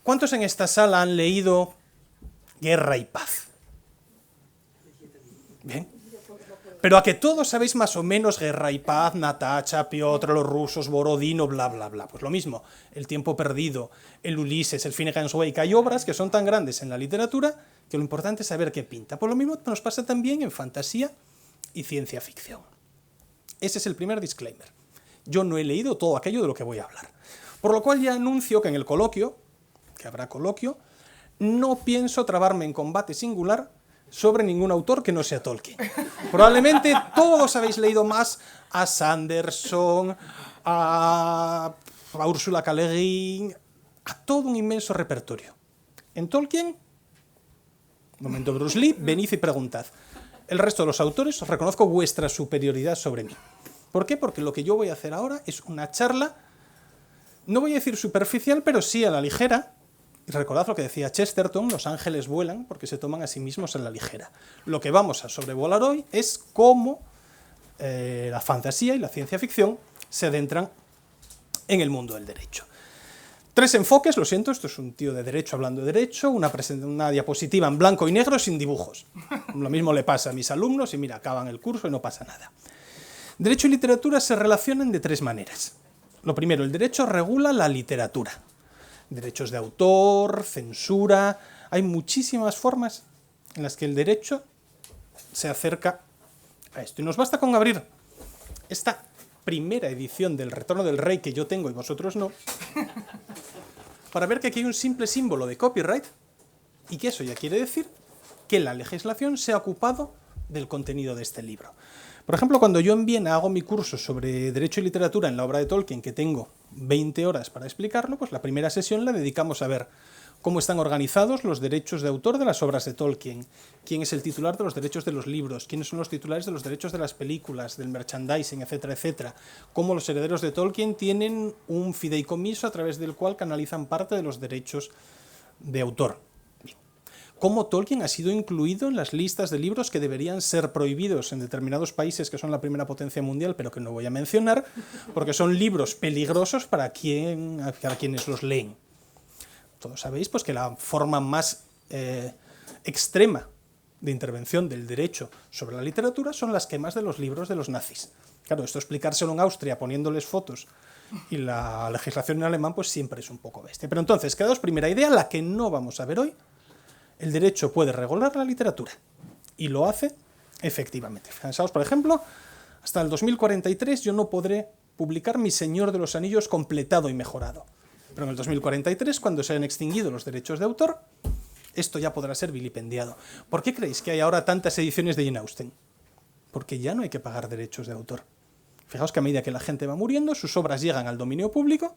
¿Cuántos en esta sala han leído Guerra y Paz? Bien. Pero a que todos sabéis más o menos Guerra y Paz, Natacha, Piotr, los rusos, Borodino, bla, bla, bla. Pues lo mismo, El tiempo perdido, el Ulises, el Finnegan's Wake. Hay obras que son tan grandes en la literatura que lo importante es saber qué pinta. Por lo mismo nos pasa también en fantasía y ciencia ficción. Ese es el primer disclaimer. Yo no he leído todo aquello de lo que voy a hablar. Por lo cual ya anuncio que en el coloquio, que habrá coloquio, no pienso trabarme en combate singular sobre ningún autor que no sea Tolkien. Probablemente todos habéis leído más a Sanderson, a Ursula K. Le Guin, a todo un inmenso repertorio. En Tolkien, momento Bruce Lee, venid y preguntad. El resto de los autores os reconozco vuestra superioridad sobre mí. ¿Por qué? Porque lo que yo voy a hacer ahora es una charla, no voy a decir superficial, pero sí a la ligera. Y recordad lo que decía Chesterton, los ángeles vuelan porque se toman a sí mismos en la ligera. Lo que vamos a sobrevolar hoy es cómo la fantasía y la ciencia ficción se adentran en el mundo del derecho. 3 enfoques, lo siento, esto es un tío de derecho hablando de derecho, una diapositiva en blanco y negro sin dibujos. Lo mismo le pasa a mis alumnos y mira, acaban el curso y no pasa nada. Derecho y literatura se relacionan de 3 maneras. Lo primero, el derecho regula la literatura. Derechos de autor, censura... Hay muchísimas formas en las que el derecho se acerca a esto. Y nos basta con abrir esta primera edición del Retorno del Rey que yo tengo y vosotros no, para ver que aquí hay un simple símbolo de copyright y que eso ya quiere decir que la legislación se ha ocupado del contenido de este libro. Por ejemplo, cuando yo en Viena hago mi curso sobre Derecho y Literatura en la obra de Tolkien, que tengo 20 horas para explicarlo, pues la primera sesión la dedicamos a ver cómo están organizados los derechos de autor de las obras de Tolkien, quién es el titular de los derechos de los libros, quiénes son los titulares de los derechos de las películas, del merchandising, etcétera, etcétera, cómo los herederos de Tolkien tienen un fideicomiso a través del cual canalizan parte de los derechos de autor. Cómo Tolkien ha sido incluido en las listas de libros que deberían ser prohibidos en determinados países que son la primera potencia mundial, pero que no voy a mencionar, porque son libros peligrosos para quienes los leen. Todos sabéis pues, que la forma más extrema de intervención del derecho sobre la literatura son las quemas de los libros de los nazis. Claro, esto explicárselo en Austria poniéndoles fotos y la legislación en alemán pues siempre es un poco bestia. Pero entonces, quedaos primera idea, la que no vamos a ver hoy. El derecho puede regular la literatura y lo hace efectivamente. Fijaos, por ejemplo, hasta el 2043 yo no podré publicar Mi Señor de los Anillos completado y mejorado. Pero en el 2043, cuando se hayan extinguido los derechos de autor, esto ya podrá ser vilipendiado. ¿Por qué creéis que hay ahora tantas ediciones de Jane Austen? Porque ya no hay que pagar derechos de autor. Fijaos que a medida que la gente va muriendo, sus obras llegan al dominio público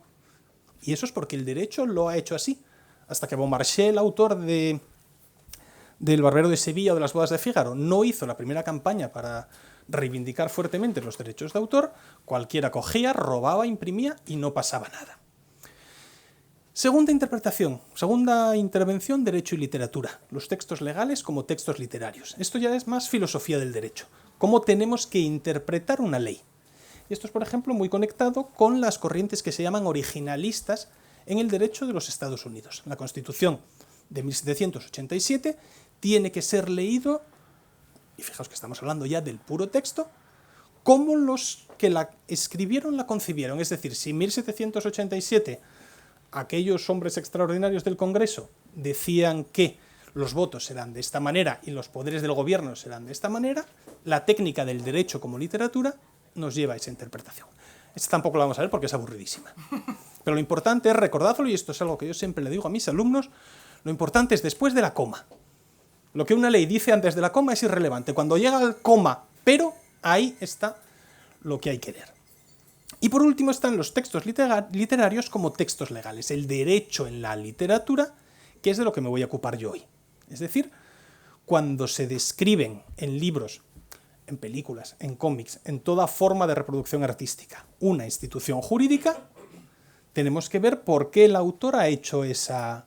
y eso es porque el derecho lo ha hecho así. Hasta que Beaumarchais, el autor del Barbero de Sevilla o de las Bodas de Fígaro, no hizo la primera campaña para reivindicar fuertemente los derechos de autor, cualquiera cogía, robaba, imprimía y no pasaba nada. Segunda intervención, derecho y literatura. Los textos legales como textos literarios. Esto ya es más filosofía del derecho. Cómo tenemos que interpretar una ley. Y esto es, por ejemplo, muy conectado con las corrientes que se llaman originalistas en el derecho de los Estados Unidos. La Constitución de 1787 tiene que ser leído, y fijaos que estamos hablando ya del puro texto, como los que la escribieron la concibieron. Es decir, si en 1787 aquellos hombres extraordinarios del Congreso decían que los votos serán de esta manera y los poderes del gobierno serán de esta manera, la técnica del derecho como literatura nos lleva a esa interpretación. Esta tampoco la vamos a ver porque es aburridísima. Pero lo importante es recordarlo, y esto es algo que yo siempre le digo a mis alumnos, lo importante es después de la coma. Lo que una ley dice antes de la coma es irrelevante. Cuando llega al coma, pero ahí está lo que hay que leer. Y por último están los textos literarios como textos legales. El derecho en la literatura, que es de lo que me voy a ocupar yo hoy. Es decir, cuando se describen en libros, en películas, en cómics, en toda forma de reproducción artística, una institución jurídica, tenemos que ver por qué el autor ha hecho esa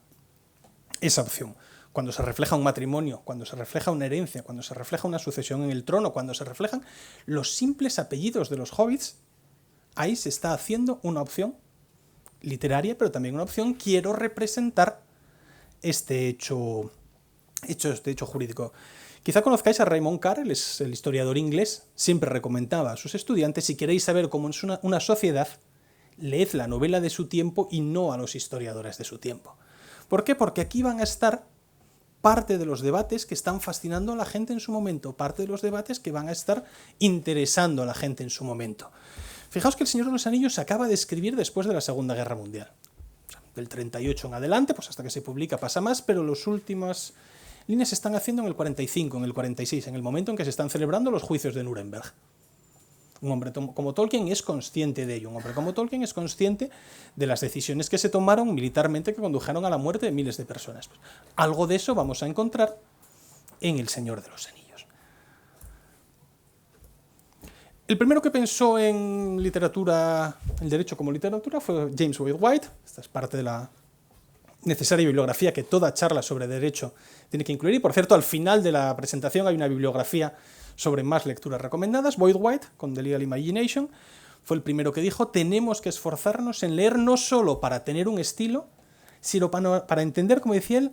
opción. Cuando se refleja un matrimonio, cuando se refleja una herencia, cuando se refleja una sucesión en el trono, cuando se reflejan los simples apellidos de los hobbits, ahí se está haciendo una opción literaria, pero también una opción quiero representar este hecho jurídico. Quizá conozcáis a Raymond Carr, es el historiador inglés, siempre recomendaba a sus estudiantes, si queréis saber cómo es una sociedad, leed la novela de su tiempo y no a los historiadores de su tiempo. ¿Por qué? Porque aquí van a estar parte de los debates que están fascinando a la gente en su momento, parte de los debates que van a estar interesando a la gente en su momento. Fijaos que El Señor de los Anillos se acaba de escribir después de la Segunda Guerra Mundial. O sea, del 38 en adelante, pues hasta que se publica pasa más, pero las últimas líneas se están haciendo en el 45, en el 46, en el momento en que se están celebrando los juicios de Nuremberg. Un hombre como Tolkien es consciente de ello, un hombre como Tolkien es consciente de las decisiones que se tomaron militarmente que condujeron a la muerte de miles de personas. Pues, algo de eso vamos a encontrar en El Señor de los Anillos. El primero que pensó en literatura, el derecho como literatura, fue James Boyd White. Esta es parte de la necesaria bibliografía que toda charla sobre derecho tiene que incluir. Y, por cierto, al final de la presentación hay una bibliografía sobre más lecturas recomendadas. Boyd White, con The Legal Imagination, fue el primero que dijo: tenemos que esforzarnos en leer no solo para tener un estilo, sino para entender, como decía él,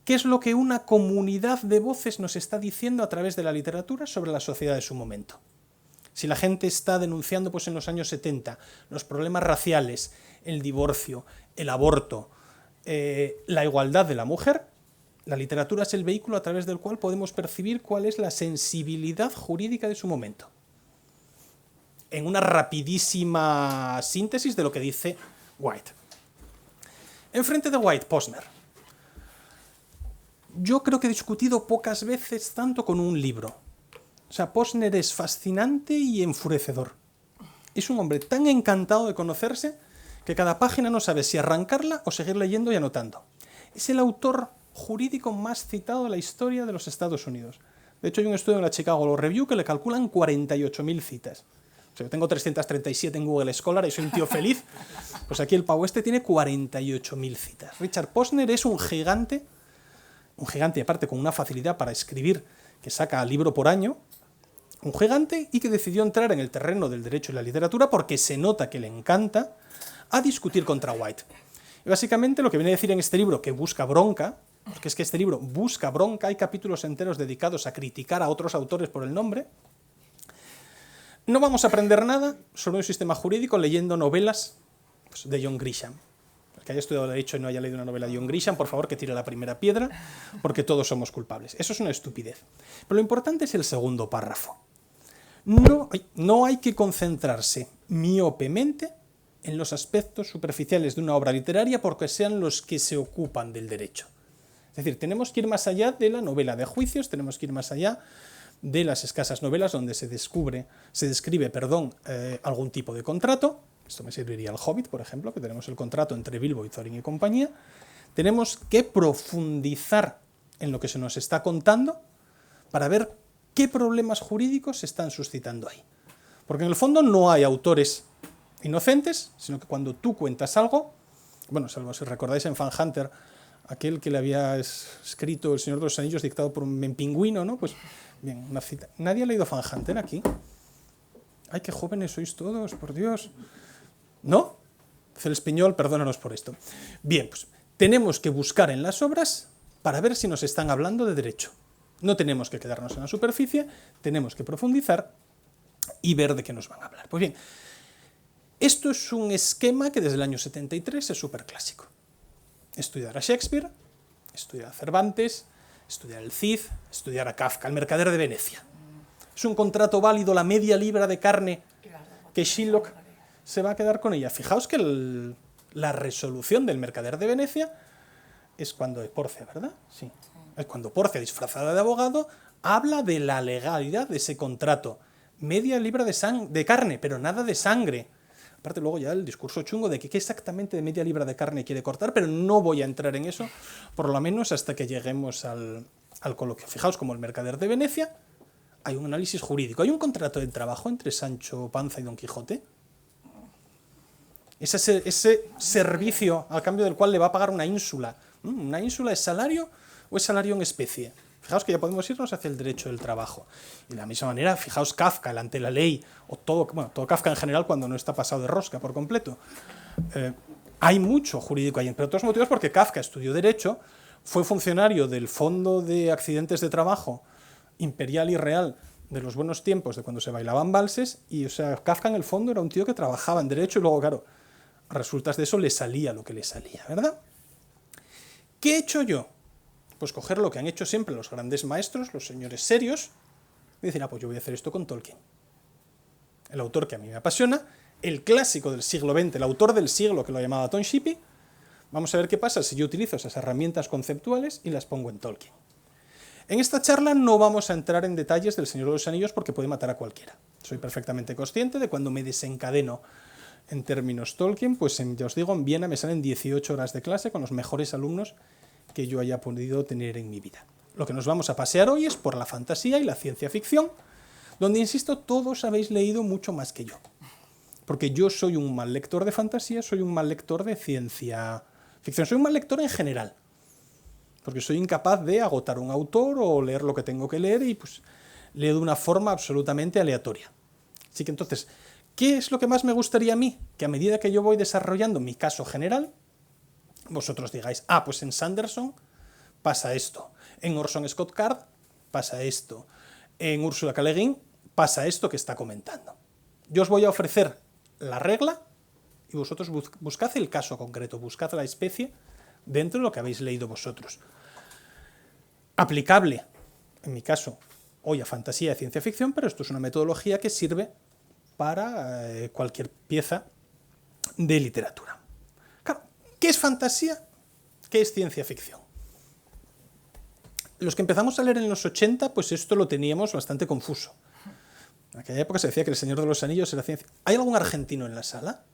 qué es lo que una comunidad de voces nos está diciendo a través de la literatura sobre la sociedad de su momento. Si la gente está denunciando, pues en los años 70, los problemas raciales, el divorcio, el aborto, la igualdad de la mujer, la literatura es el vehículo a través del cual podemos percibir cuál es la sensibilidad jurídica de su momento. En una rapidísima síntesis de lo que dice White. Enfrente de White, Posner. Yo creo que he discutido pocas veces tanto con un libro. O sea, Posner es fascinante y enfurecedor. Es un hombre tan encantado de conocerse que cada página no sabe si arrancarla o seguir leyendo y anotando. Es el autor jurídico más citado de la historia de los Estados Unidos. De hecho, hay un estudio en la Chicago Law Review que le calculan 48.000 citas. O sea, yo tengo 337 en Google Scholar y soy un tío feliz. Pues aquí el pavo este tiene 48.000 citas. Richard Posner es un gigante y aparte con una facilidad para escribir que saca libro por año, un gigante y que decidió entrar en el terreno del derecho y la literatura porque se nota que le encanta a discutir contra White. Y básicamente lo que viene a decir en este libro, que busca bronca, porque es que este libro busca bronca, hay capítulos enteros dedicados a criticar a otros autores por el nombre. No vamos a aprender nada sobre un sistema jurídico leyendo novelas pues, de John Grisham. El que haya estudiado derecho y no haya leído una novela de John Grisham, por favor que tire la primera piedra, porque todos somos culpables. Eso es una estupidez. Pero lo importante es el segundo párrafo. No hay que concentrarse miopemente en los aspectos superficiales de una obra literaria porque sean los que se ocupan del derecho. Es decir, tenemos que ir más allá de la novela de juicios, tenemos que ir más allá de las escasas novelas donde se describe algún tipo de contrato. Esto me serviría al Hobbit, por ejemplo, que tenemos el contrato entre Bilbo y Thorin y compañía. Tenemos que profundizar en lo que se nos está contando para ver qué problemas jurídicos se están suscitando ahí. Porque en el fondo no hay autores inocentes, sino que cuando tú cuentas algo, bueno, salvo si recordáis en Fan Hunter, aquel que le había escrito El Señor de los Anillos dictado por un pingüino, ¿no? Pues bien, una cita. ¿Nadie ha leído Fan Hunter aquí? ¡Ay, qué jóvenes sois todos, por Dios! ¿No? El español, perdónanos por esto. Bien, pues tenemos que buscar en las obras para ver si nos están hablando de derecho. No tenemos que quedarnos en la superficie, tenemos que profundizar y ver de qué nos van a hablar. Pues bien, esto es un esquema que desde el año 73 es súper clásico. Estudiar a Shakespeare, estudiar a Cervantes, estudiar el Cid, estudiar a Kafka, el mercader de Venecia. Es un contrato válido, la media libra de carne que Shylock se va a quedar con ella. Fijaos que la resolución del mercader de Venecia es cuando Porcia, ¿verdad? Sí. Es cuando Porcia, disfrazada de abogado, habla de la legalidad de ese contrato. Media libra de carne, pero nada de sangre. Aparte luego ya el discurso chungo de que qué exactamente de media libra de carne quiere cortar, pero no voy a entrar en eso, por lo menos hasta que lleguemos al coloquio. Fijaos como el mercader de Venecia, hay un análisis jurídico, hay un contrato de trabajo entre Sancho Panza y Don Quijote. Ese servicio al cambio del cual le va a pagar una ínsula. ¿Una ínsula es salario o es salario en especie? Fijaos que ya podemos irnos hacia el derecho del trabajo. Y de la misma manera, fijaos Kafka, el ante la ley, o todo Kafka en general cuando no está pasado de rosca por completo. Hay mucho jurídico ahí, pero otros motivos porque Kafka estudió derecho, fue funcionario del Fondo de Accidentes de Trabajo imperial y real de los buenos tiempos de cuando se bailaban valses, y o sea, Kafka en el fondo era un tío que trabajaba en derecho y luego, claro, a resultas de eso le salía lo que le salía, ¿verdad? ¿Qué he hecho yo? Pues coger lo que han hecho siempre los grandes maestros, los señores serios, y decir, pues yo voy a hacer esto con Tolkien. El autor que a mí me apasiona, el clásico del siglo XX, el autor del siglo que lo llamaba Tom Shippey. Vamos a ver qué pasa si yo utilizo esas herramientas conceptuales y las pongo en Tolkien. En esta charla no vamos a entrar en detalles del Señor de los Anillos porque puede matar a cualquiera. Soy perfectamente consciente de cuando me desencadeno en términos Tolkien, pues ya os digo, en Viena me salen 18 horas de clase con los mejores alumnos que yo haya podido tener en mi vida. Lo que nos vamos a pasear hoy es por la fantasía y la ciencia ficción, donde, insisto, todos habéis leído mucho más que yo. Porque yo soy un mal lector de fantasía, soy un mal lector de ciencia ficción, soy un mal lector en general. Porque soy incapaz de agotar un autor o leer lo que tengo que leer y pues leo de una forma absolutamente aleatoria. Así que entonces, ¿qué es lo que más me gustaría a mí? Que a medida que yo voy desarrollando mi caso general, vosotros digáis, pues en Sanderson pasa esto, en Orson Scott Card pasa esto, en Ursula K. Le Guin pasa esto que está comentando. Yo os voy a ofrecer la regla y vosotros buscad el caso concreto, buscad la especie dentro de lo que habéis leído vosotros. Aplicable, en mi caso, hoy a fantasía y ciencia ficción, pero esto es una metodología que sirve para cualquier pieza de literatura. Claro, ¿qué es fantasía? ¿Qué es ciencia ficción? Los que empezamos a leer en los 80, pues esto lo teníamos bastante confuso. En aquella época se decía que El Señor de los Anillos era ciencia. ¿Hay algún argentino en la sala?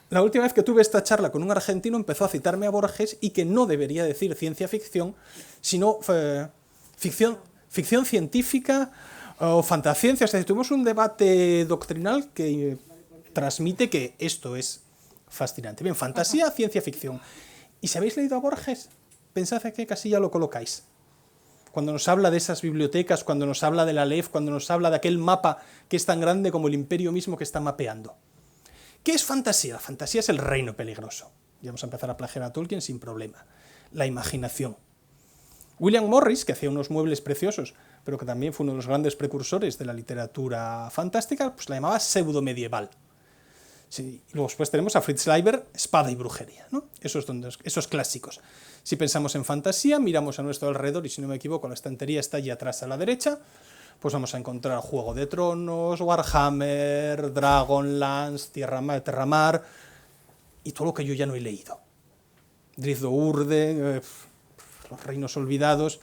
La última vez que tuve esta charla con un argentino empezó a citarme a Borges y que no debería decir ciencia ficción, sino ficción científica o fantasciencia. O sea, tuvimos un debate doctrinal que transmite que esto es fascinante. Bien, fantasía, ciencia ficción. Y si habéis leído a Borges, pensad en qué casilla lo colocáis. Cuando nos habla de esas bibliotecas, cuando nos habla de la Aleph, cuando nos habla de aquel mapa que es tan grande como el imperio mismo que está mapeando. ¿Qué es fantasía? La fantasía es el reino peligroso. Ya vamos a empezar a plagiar a Tolkien sin problema. La imaginación. William Morris, que hacía unos muebles preciosos, pero que también fue uno de los grandes precursores de la literatura fantástica, pues la llamaba pseudo-medieval. Sí, y luego después tenemos a Fritz Leiber, espada y brujería, ¿no? Esos clásicos. Si pensamos en fantasía, miramos a nuestro alrededor y si no me equivoco, la estantería está allí atrás a la derecha, pues vamos a encontrar Juego de Tronos, Warhammer, Dragonlance, Terramar y todo lo que yo ya no he leído. Drizzt Do'Urden, Los Reinos Olvidados,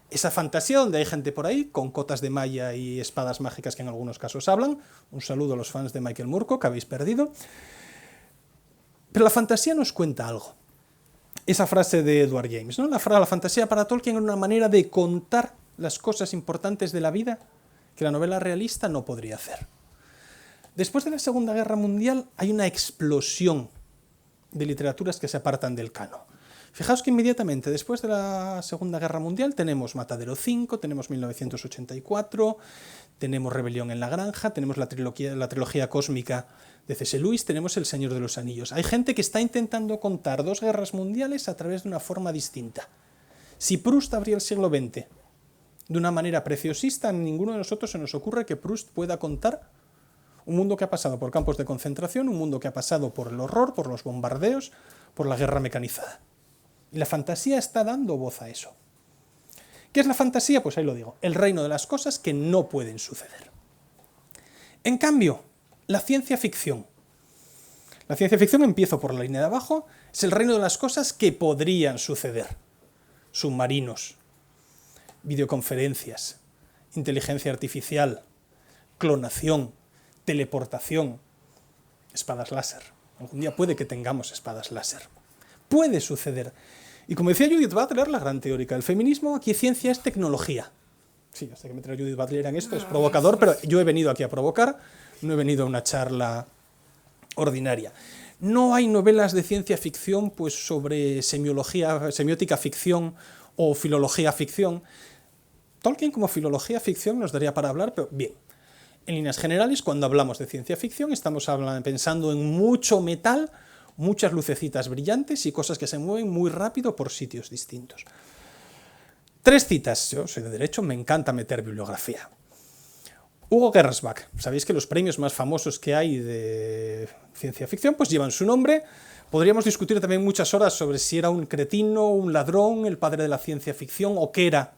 esa fantasía donde hay gente por ahí con cotas de malla y espadas mágicas que en algunos casos hablan. Un saludo a los fans de Michael Moorcock, que habéis perdido. Pero la fantasía nos cuenta algo. Esa frase de Edward James, ¿no? La fantasía para Tolkien era una manera de contar las cosas importantes de la vida que la novela realista no podría hacer. Después de la Segunda Guerra Mundial hay una explosión de literaturas que se apartan del canon. Fijaos que inmediatamente después de la Segunda Guerra Mundial tenemos Matadero 5, tenemos 1984, tenemos Rebelión en la Granja, tenemos la trilogía cósmica de C.S. Lewis, tenemos El Señor de los Anillos. Hay gente que está intentando contar dos guerras mundiales a través de una forma distinta. Si Proust abría el siglo XX de una manera preciosista, a ninguno de nosotros se nos ocurre que Proust pueda contar un mundo que ha pasado por campos de concentración, un mundo que ha pasado por el horror, por los bombardeos, por la guerra mecanizada. Y la fantasía está dando voz a eso. ¿Qué es la fantasía? Pues ahí lo digo, el reino de las cosas que no pueden suceder. En cambio, la ciencia ficción. La ciencia ficción, empiezo por la línea de abajo, es el reino de las cosas que podrían suceder. Submarinos, videoconferencias, inteligencia artificial, clonación, teleportación, espadas láser. Algún día puede que tengamos espadas láser. Puede suceder. Y como decía Judith Butler, la gran teórica del feminismo, aquí ciencia es tecnología. Sí, hasta que meter a Judith Butler en esto es provocador, pero yo he venido aquí a provocar, no he venido a una charla ordinaria. No hay novelas de ciencia ficción pues, sobre semiótica ficción o filología ficción. Tolkien como filología ficción nos daría para hablar, pero bien. En líneas generales, cuando hablamos de ciencia ficción, estamos pensando en mucho metal, muchas lucecitas brillantes y cosas que se mueven muy rápido por sitios distintos. 3 citas, yo soy de derecho, me encanta meter bibliografía. Hugo Gernsback, sabéis que los premios más famosos que hay de ciencia ficción pues llevan su nombre. Podríamos discutir también muchas horas sobre si era un cretino, un ladrón, el padre de la ciencia ficción o qué era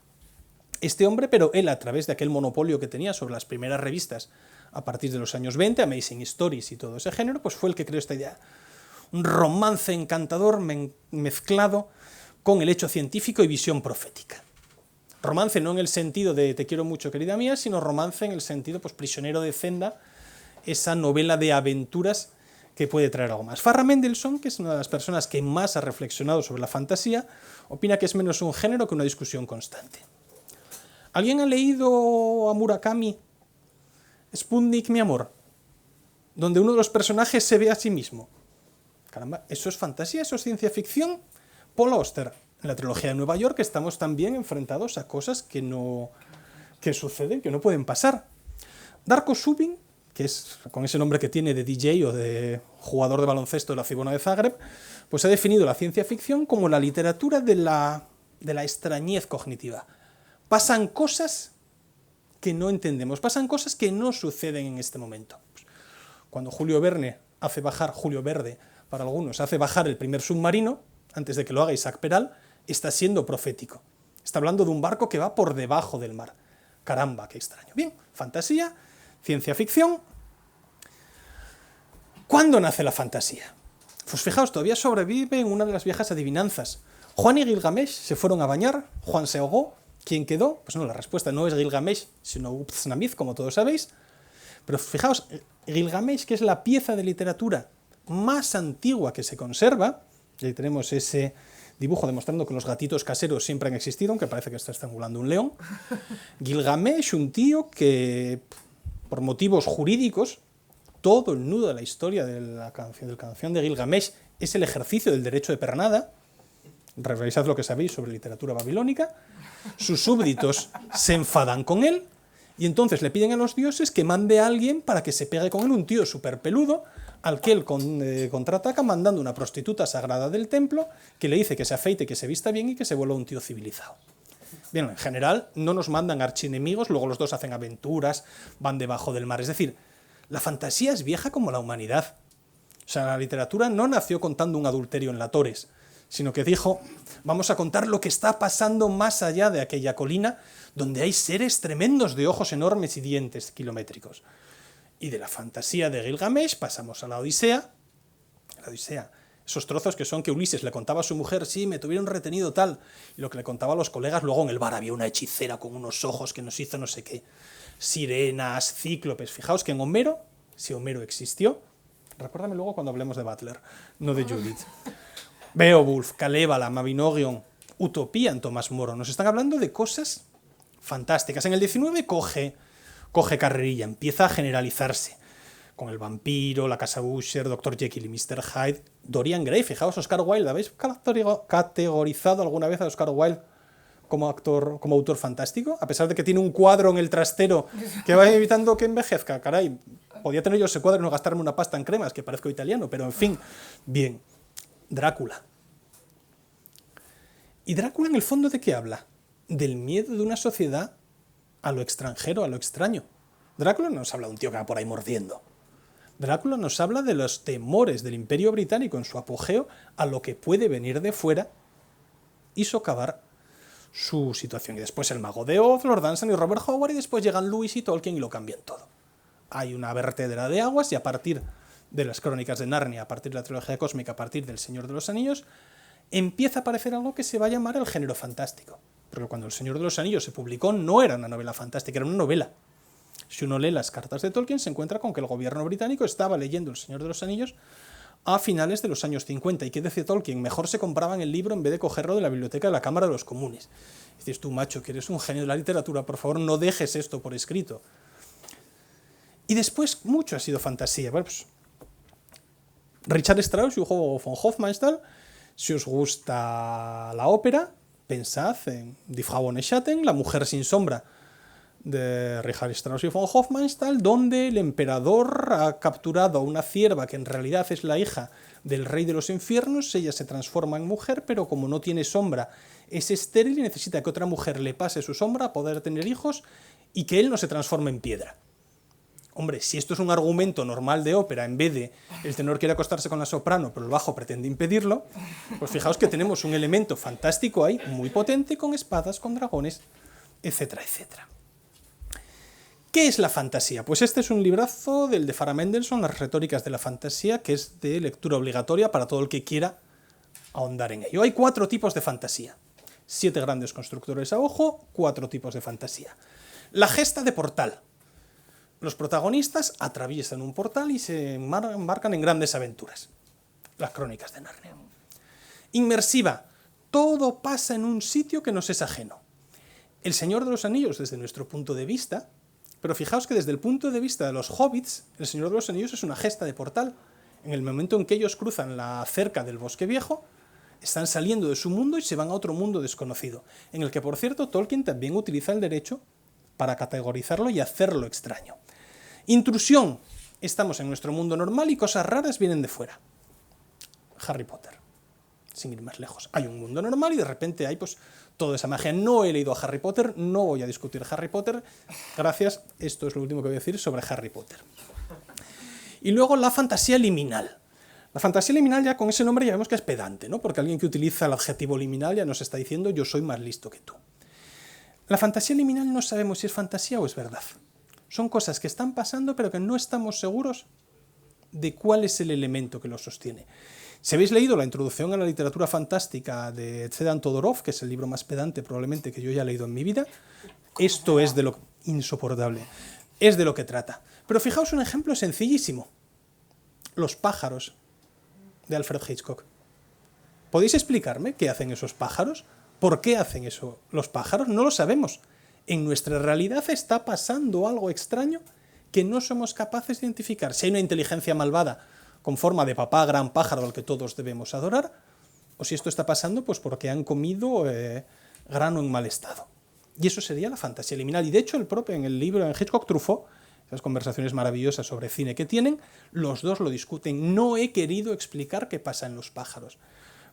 este hombre, pero él, a través de aquel monopolio que tenía sobre las primeras revistas a partir de los años 20, Amazing Stories y todo ese género, pues fue el que creó esta idea. Un romance encantador mezclado con el hecho científico y visión profética. Romance no en el sentido de te quiero mucho, querida mía, sino romance en el sentido pues prisionero de Zenda, esa novela de aventuras que puede traer algo más. Farrah Mendelssohn, que es una de las personas que más ha reflexionado sobre la fantasía, opina que es menos un género que una discusión constante. ¿Alguien ha leído a Murakami Sputnik, mi amor? Donde uno de los personajes se ve a sí mismo. Caramba, ¿eso es fantasía? ¿Eso es ciencia ficción? Paul Auster, en la trilogía de Nueva York, estamos también enfrentados a cosas que suceden, que no pueden pasar. Darko Subin, que es con ese nombre que tiene de DJ o de jugador de baloncesto de la Cibona de Zagreb, pues ha definido la ciencia ficción como la literatura de la extrañez cognitiva. Pasan cosas que no entendemos, pasan cosas que no suceden en este momento. Cuando Julio Verne hace bajar, Julio Verde para algunos, hace bajar el primer submarino, antes de que lo haga Isaac Peral, está siendo profético. Está hablando de un barco que va por debajo del mar. Caramba, qué extraño. Bien, fantasía, ciencia ficción. ¿Cuándo nace la fantasía? Pues fijaos, todavía sobrevive en una de las viejas adivinanzas. Juan y Gilgamesh se fueron a bañar, Juan se ahogó, ¿quién quedó? Pues no, la respuesta no es Gilgamesh, sino Upznamith, como todos sabéis. Pero fijaos, Gilgamesh, que es la pieza de literatura más antigua que se conserva, y ahí tenemos ese dibujo demostrando que los gatitos caseros siempre han existido, aunque parece que está estrangulando un león. Gilgamesh, un tío que, por motivos jurídicos, todo el nudo de la historia de la canción de Gilgamesh es el ejercicio del derecho de pernada. Revisad lo que sabéis sobre literatura babilónica. Sus súbditos se enfadan con él y entonces le piden a los dioses que mande a alguien para que se pegue con él, un tío súper peludo, al que él contraataca mandando una prostituta sagrada del templo que le dice que se afeite, que se vista bien y que se vuelva un tío civilizado. Bien, en general no nos mandan archienemigos, luego los dos hacen aventuras, van debajo del mar. Es decir, la fantasía es vieja como la humanidad. O sea, la literatura no nació contando un adulterio en la Torres, sino que dijo, vamos a contar lo que está pasando más allá de aquella colina, donde hay seres tremendos de ojos enormes y dientes kilométricos. Y de la fantasía de Gilgamesh pasamos a la Odisea. La Odisea, esos trozos que son que Ulises le contaba a su mujer, sí, me tuvieron retenido tal, y lo que le contaba a los colegas, luego en el bar había una hechicera con unos ojos que nos hizo no sé qué, sirenas, cíclopes. Fijaos que en Homero, si Homero existió, recuérdame luego cuando hablemos de Butler, no de Judith. Beowulf, Kalevala, Mabinogion, Utopía en Tomás Moro, nos están hablando de cosas fantásticas. En el 19 coge carrerilla, empieza a generalizarse con el vampiro, la casa Usher, Dr. Jekyll y Mr. Hyde, Dorian Gray. Fijaos, Oscar Wilde, ¿habéis categorizado alguna vez a Oscar Wilde como autor fantástico? A pesar de que tiene un cuadro en el trastero que va evitando que envejezca, caray, podía tener yo ese cuadro y no gastarme una pasta en cremas, que parezco italiano, pero en fin, bien. Drácula. ¿Y Drácula en el fondo de qué habla? Del miedo de una sociedad a lo extranjero, a lo extraño. Drácula no nos habla de un tío que va por ahí mordiendo. Drácula nos habla de los temores del Imperio Británico en su apogeo a lo que puede venir de fuera y socavar su situación. Y después el Mago de Oz, Lord Dunsany y Robert Howard, y después llegan Lewis y Tolkien y lo cambian todo. Hay una vertedera de aguas y a partir de las Crónicas de Narnia, a partir de la trilogía cósmica, a partir del Señor de los Anillos, empieza a aparecer algo que se va a llamar el género fantástico. Porque cuando el Señor de los Anillos se publicó no era una novela fantástica, era una novela. Si uno lee las cartas de Tolkien se encuentra con que el gobierno británico estaba leyendo el Señor de los Anillos a finales de los años 50. ¿Y qué decía Tolkien? Mejor se compraban el libro en vez de cogerlo de la biblioteca de la Cámara de los Comunes. Y dices tú, macho, que eres un genio de la literatura, por favor no dejes esto por escrito. Y después mucho ha sido fantasía. Bueno, pues, Richard Strauss y Hugo von Hofmannsthal, si os gusta la ópera, pensad en Die Frau ohne Schatten, La mujer sin sombra, de Richard Strauss y von Hofmannsthal, donde el emperador ha capturado a una cierva que en realidad es la hija del rey de los infiernos. Ella se transforma en mujer, pero como no tiene sombra, es estéril y necesita que otra mujer le pase su sombra a poder tener hijos y que él no se transforme en piedra. Hombre, si esto es un argumento normal de ópera, en vez de el tenor quiere acostarse con la soprano, pero el bajo pretende impedirlo, pues fijaos que tenemos un elemento fantástico ahí, muy potente, con espadas, con dragones, etcétera, etcétera. ¿Qué es la fantasía? Pues este es un librazo del de Farah Mendelssohn, Las retóricas de la fantasía, que es de lectura obligatoria para todo el que quiera ahondar en ello. Hay 4 tipos de fantasía. 7 grandes constructores a ojo, 4 tipos de fantasía. La gesta de portal. Los protagonistas atraviesan un portal y se embarcan en grandes aventuras. Las crónicas de Narnia. Inmersiva. Todo pasa en un sitio que nos es ajeno. El Señor de los Anillos, desde nuestro punto de vista, pero fijaos que desde el punto de vista de los hobbits, el Señor de los Anillos es una gesta de portal. En el momento en que ellos cruzan la cerca del Bosque Viejo, están saliendo de su mundo y se van a otro mundo desconocido, en el que, por cierto, Tolkien también utiliza el derecho para categorizarlo y hacerlo extraño. Intrusión. Estamos en nuestro mundo normal y cosas raras vienen de fuera. Harry Potter. Sin ir más lejos. Hay un mundo normal y de repente hay pues toda esa magia. No he leído a Harry Potter, no voy a discutir Harry Potter. Gracias, esto es lo último que voy a decir sobre Harry Potter. Y luego la fantasía liminal. La fantasía liminal ya con ese nombre ya vemos que es pedante, ¿no? Porque alguien que utiliza el adjetivo liminal ya nos está diciendo yo soy más listo que tú. La fantasía liminal no sabemos si es fantasía o es verdad. Son cosas que están pasando pero que no estamos seguros de cuál es el elemento que lo sostiene. Si habéis leído la introducción a la literatura fantástica de Tsedan Todorov, que es el libro más pedante probablemente que yo haya leído en mi vida, esto es de lo insoportable, es de lo que trata. Pero fijaos un ejemplo sencillísimo. Los pájaros de Alfred Hitchcock. ¿Podéis explicarme qué hacen esos pájaros? ¿Por qué hacen eso los pájaros? No lo sabemos. En nuestra realidad está pasando algo extraño que no somos capaces de identificar. Si hay una inteligencia malvada con forma de papá gran pájaro al que todos debemos adorar, o si esto está pasando pues porque han comido grano en mal estado. Y eso sería la fantasía liminal. Y de hecho, el propio en el libro, en Hitchcock Truffaut, esas conversaciones maravillosas sobre cine que tienen, los dos lo discuten. No he querido explicar qué pasa en los pájaros.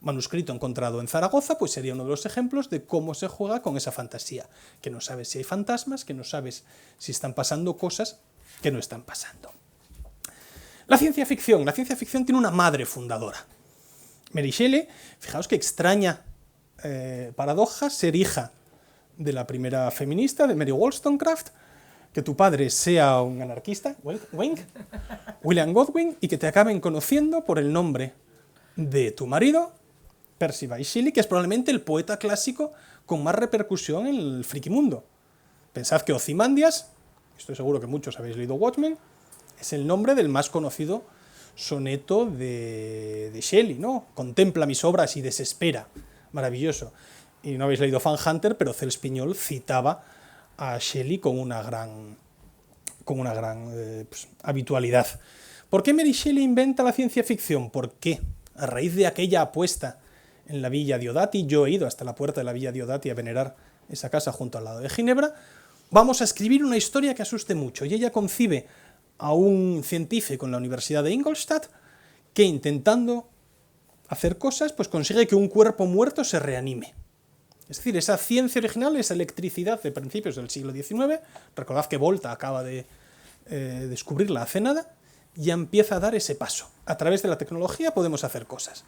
Manuscrito encontrado en Zaragoza, pues sería uno de los ejemplos de cómo se juega con esa fantasía. Que no sabes si hay fantasmas, que no sabes si están pasando cosas que no están pasando. La ciencia ficción tiene una madre fundadora. Mary Shelley, fijaos qué extraña paradoja ser hija de la primera feminista, de Mary Wollstonecraft, que tu padre sea un anarquista, William Godwin, y que te acaben conociendo por el nombre de tu marido, Percy Bysshe Shelley, que es probablemente el poeta clásico con más repercusión en el frikimundo. Pensad que Ozymandias, estoy seguro que muchos habéis leído Watchmen, es el nombre del más conocido soneto de Shelley, ¿no? Contempla mis obras y desespera. Maravilloso. Y no habéis leído Fan Hunter, pero Cels Piñol citaba a Shelley con una gran pues, habitualidad. ¿Por qué Mary Shelley inventa la ciencia ficción? ¿Por qué? A raíz de aquella apuesta en la Villa Diodati, yo he ido hasta la puerta de la Villa Diodati a venerar esa casa junto al lado de Ginebra, vamos a escribir una historia que asuste mucho. Y ella concibe a un científico en la Universidad de Ingolstadt que intentando hacer cosas pues consigue que un cuerpo muerto se reanime. Es decir, esa ciencia original, esa electricidad de principios del siglo XIX, recordad que Volta acaba de descubrirla hace nada, ya empieza a dar ese paso. A través de la tecnología podemos hacer cosas.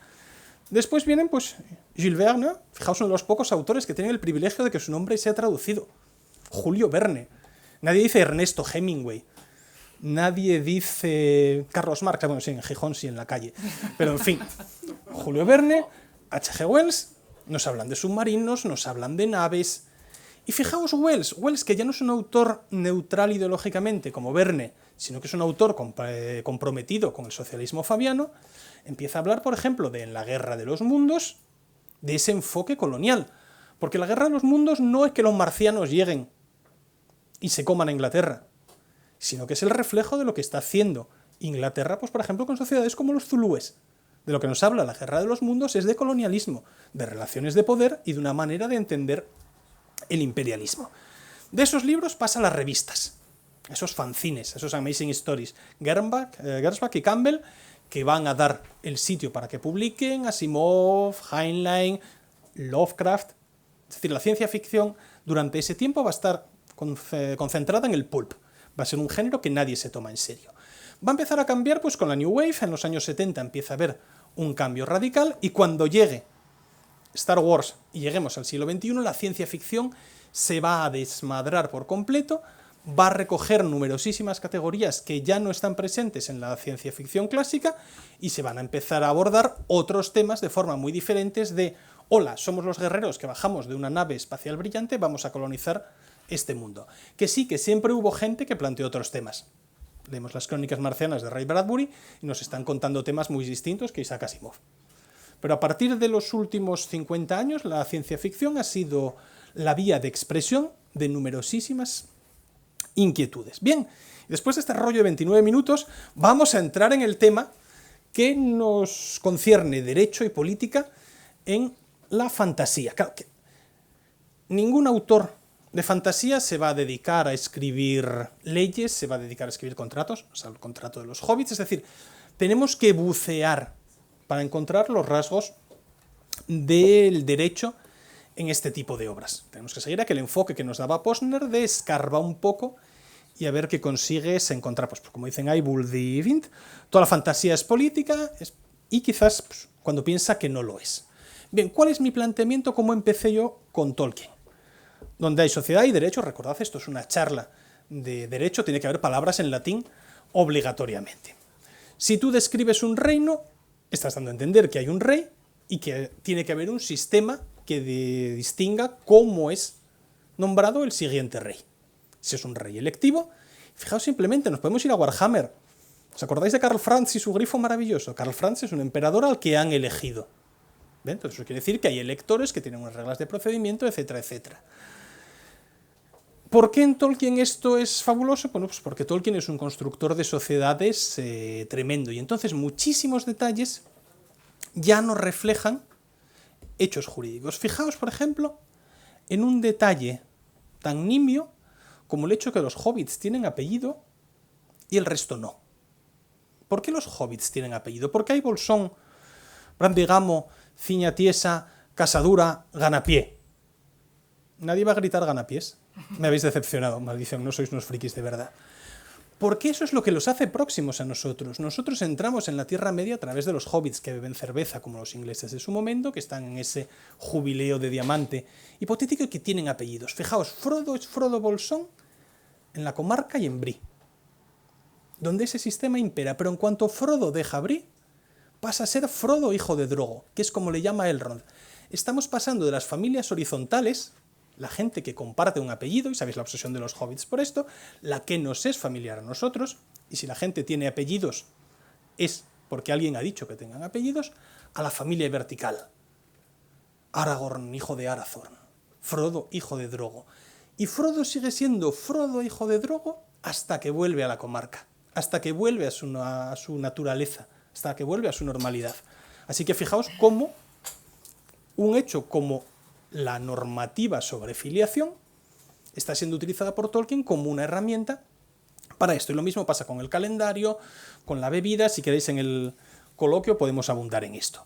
Después vienen pues Jules Verne, fijaos, uno de los pocos autores que tienen el privilegio de que su nombre sea traducido. Julio Verne. Nadie dice Ernesto Hemingway. Nadie dice Carlos Marx, bueno, sí, en Gijón, sí, en la calle. Pero en fin, Julio Verne, H.G. Wells, nos hablan de submarinos, nos hablan de naves. Y fijaos Wells, que ya no es un autor neutral ideológicamente como Verne, sino que es un autor comprometido con el socialismo fabiano, empieza a hablar, por ejemplo, de En la Guerra de los Mundos, de ese enfoque colonial. Porque la Guerra de los Mundos no es que los marcianos lleguen y se coman a Inglaterra, sino que es el reflejo de lo que está haciendo Inglaterra, pues por ejemplo, con sociedades como los zulúes. De lo que nos habla la Guerra de los Mundos es de colonialismo, de relaciones de poder y de una manera de entender el imperialismo. De esos libros pasa a las revistas, esos fanzines, esos Amazing Stories. Gernsback y Campbell, que van a dar el sitio para que publiquen, Asimov, Heinlein, Lovecraft. Es decir, la ciencia ficción durante ese tiempo va a estar concentrada en el pulp. Va a ser un género que nadie se toma en serio. Va a empezar a cambiar pues con la New Wave. En los años 70 empieza a haber un cambio radical, y cuando llegue Star Wars y lleguemos al siglo XXI, la ciencia ficción se va a desmadrar por completo, va a recoger numerosísimas categorías que ya no están presentes en la ciencia ficción clásica, y se van a empezar a abordar otros temas de forma muy diferentes de: hola, somos los guerreros que bajamos de una nave espacial brillante, vamos a colonizar este mundo. Que sí, que siempre hubo gente que planteó otros temas. Leemos las Crónicas Marcianas de Ray Bradbury y nos están contando temas muy distintos que Isaac Asimov. Pero a partir de los últimos 50 años, la ciencia ficción ha sido la vía de expresión de numerosísimas inquietudes. Bien, después de este rollo de 29 minutos, vamos a entrar en el tema que nos concierne derecho y política en la fantasía. Claro que ningún autor de fantasía se va a dedicar a escribir leyes, se va a dedicar a escribir contratos, o sea, el contrato de los hobbits. Es decir, tenemos que bucear para encontrar los rasgos del derecho en este tipo de obras. Tenemos que seguir aquel enfoque que nos daba Posner de escarbar un poco y a ver qué consigues encontrar. Pues como dicen ahí, Buldy Vint, toda la fantasía es política, y quizás pues, cuando piensa que no lo es. Bien, ¿cuál es mi planteamiento? ¿Cómo empecé yo con Tolkien? Donde hay sociedad y derecho, recordad, esto es una charla de derecho, tiene que haber palabras en latín obligatoriamente. Si tú describes un reino, estás dando a entender que hay un rey y que tiene que haber un sistema que distinga cómo es nombrado el siguiente rey. Si es un rey electivo, fijaos simplemente, nos podemos ir a Warhammer. ¿Os acordáis de Karl Franz y su grifo maravilloso? Karl Franz es un emperador al que han elegido. ¿Ven? Entonces eso quiere decir que hay electores que tienen unas reglas de procedimiento, etcétera, etcétera. ¿Por qué en Tolkien esto es fabuloso? Bueno, pues porque Tolkien es un constructor de sociedades tremendo, y entonces muchísimos detalles ya nos reflejan hechos jurídicos. Fijaos, por ejemplo, en un detalle tan nimio como el hecho que los hobbits tienen apellido y el resto no. ¿Por qué los hobbits tienen apellido? Porque hay Bolsón, Brandigamo, Ciña Tiesa, Casadura, Ganapié. Nadie va a gritar Ganapiés. Me habéis decepcionado, maldición, no sois unos frikis de verdad. Porque eso es lo que los hace próximos a nosotros. Nosotros entramos en la Tierra Media a través de los hobbits que beben cerveza, como los ingleses de su momento, que están en ese jubileo de diamante hipotético y que tienen apellidos. Fijaos, Frodo es Frodo Bolsón en la comarca y en Bree, donde ese sistema impera, pero en cuanto Frodo deja Bree, pasa a ser Frodo hijo de Drogo, que es como le llama Elrond. Estamos pasando de las familias horizontales, la gente que comparte un apellido, y sabéis la obsesión de los hobbits por esto, la que nos es familiar a nosotros, y si la gente tiene apellidos es porque alguien ha dicho que tengan apellidos, a la familia vertical. Aragorn, hijo de Arathorn, Frodo, hijo de Drogo. Y Frodo sigue siendo Frodo, hijo de Drogo, hasta que vuelve a la comarca, hasta que vuelve a su naturaleza, hasta que vuelve a su normalidad. Así que fijaos cómo un hecho como la normativa sobre filiación está siendo utilizada por Tolkien como una herramienta para esto. Y lo mismo pasa con el calendario, con la bebida. Si queréis en el coloquio podemos abundar en esto.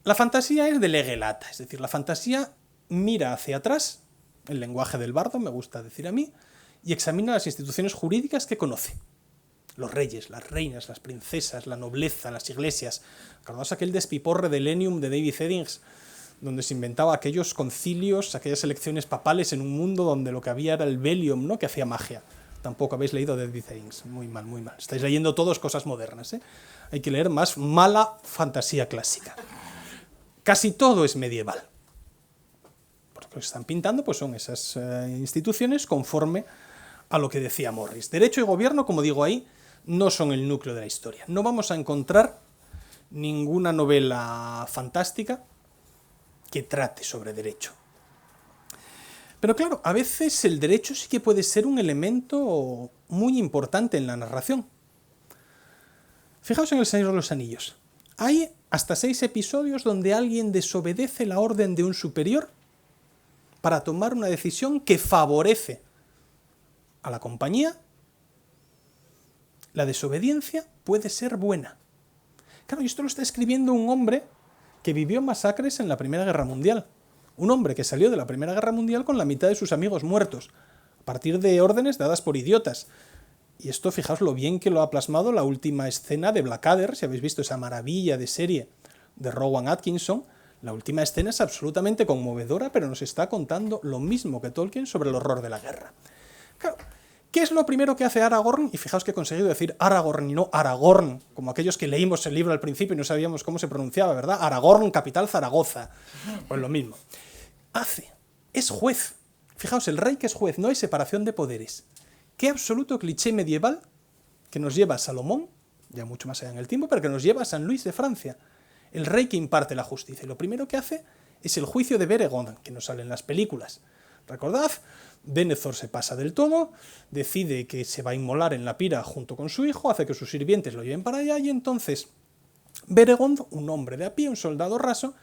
La fantasía es de lege lata, es decir, la fantasía mira hacia atrás, el lenguaje del bardo, me gusta decir a mí, y examina las instituciones jurídicas que conoce. Los reyes, las reinas, las princesas, la nobleza, las iglesias. Acordaos aquel despiporre de Lenium de David Eddings, donde se inventaba aquellos concilios, aquellas elecciones papales en un mundo donde lo que había era el Velium, ¿no?, que hacía magia. Tampoco habéis leído David Eddings. Muy mal, muy mal. Estáis leyendo todos cosas modernas, ¿eh? Hay que leer más mala fantasía clásica. Casi todo es medieval. Porque lo que están pintando pues son esas instituciones conforme a lo que decía Morris. Derecho y gobierno, como digo ahí, no son el núcleo de la historia. No vamos a encontrar ninguna novela fantástica que trate sobre derecho. Pero claro, a veces el derecho sí que puede ser un elemento muy importante en la narración. Fijaos en El Señor de los Anillos. Hay hasta 6 episodios donde alguien desobedece la orden de un superior para tomar una decisión que favorece a la compañía, la desobediencia puede ser buena. Claro, y esto lo está escribiendo un hombre que vivió masacres en la Primera Guerra Mundial. Un hombre que salió de la Primera Guerra Mundial con la mitad de sus amigos muertos, a partir de órdenes dadas por idiotas. Y esto, fijaos lo bien que lo ha plasmado la última escena de Blackadder, si habéis visto esa maravilla de serie de Rowan Atkinson. La última escena es absolutamente conmovedora, pero nos está contando lo mismo que Tolkien sobre el horror de la guerra. Claro, ¿qué es lo primero que hace Aragorn? Y fijaos que he conseguido decir Aragorn y no Aragorn, como aquellos que leímos el libro al principio y no sabíamos cómo se pronunciaba, ¿verdad? Aragorn, capital Zaragoza. Pues lo mismo. Es juez. Fijaos, el rey que es juez, no hay separación de poderes. Qué absoluto cliché medieval que nos lleva a Salomón, ya mucho más allá en el tiempo, pero que nos lleva a San Luis de Francia. El rey que imparte la justicia. Y lo primero que hace es el juicio de Beregond, que nos sale en las películas. ¿Recordad? Denethor se pasa del todo, decide que se va a inmolar en la pira junto con su hijo, hace que sus sirvientes lo lleven para allá y entonces Beregond, un hombre de a pie, un soldado raso,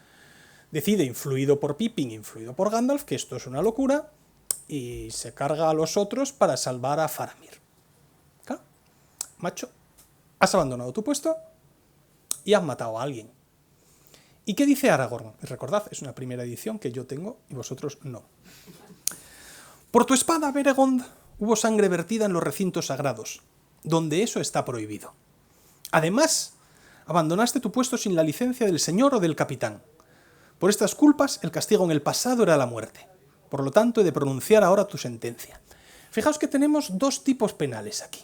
decide, influido por Pippin, influido por Gandalf, que esto es una locura y se carga a los otros para salvar a Faramir. Claro, macho, has abandonado tu puesto y has matado a alguien. ¿Y qué dice Aragorn? Recordad, es una primera edición que yo tengo y vosotros no. Por tu espada, Beregond, hubo sangre vertida en los recintos sagrados, donde eso está prohibido. Además, abandonaste tu puesto sin la licencia del señor o del capitán. Por estas culpas, el castigo en el pasado era la muerte. Por lo tanto, he de pronunciar ahora tu sentencia. Fijaos que tenemos dos tipos penales aquí.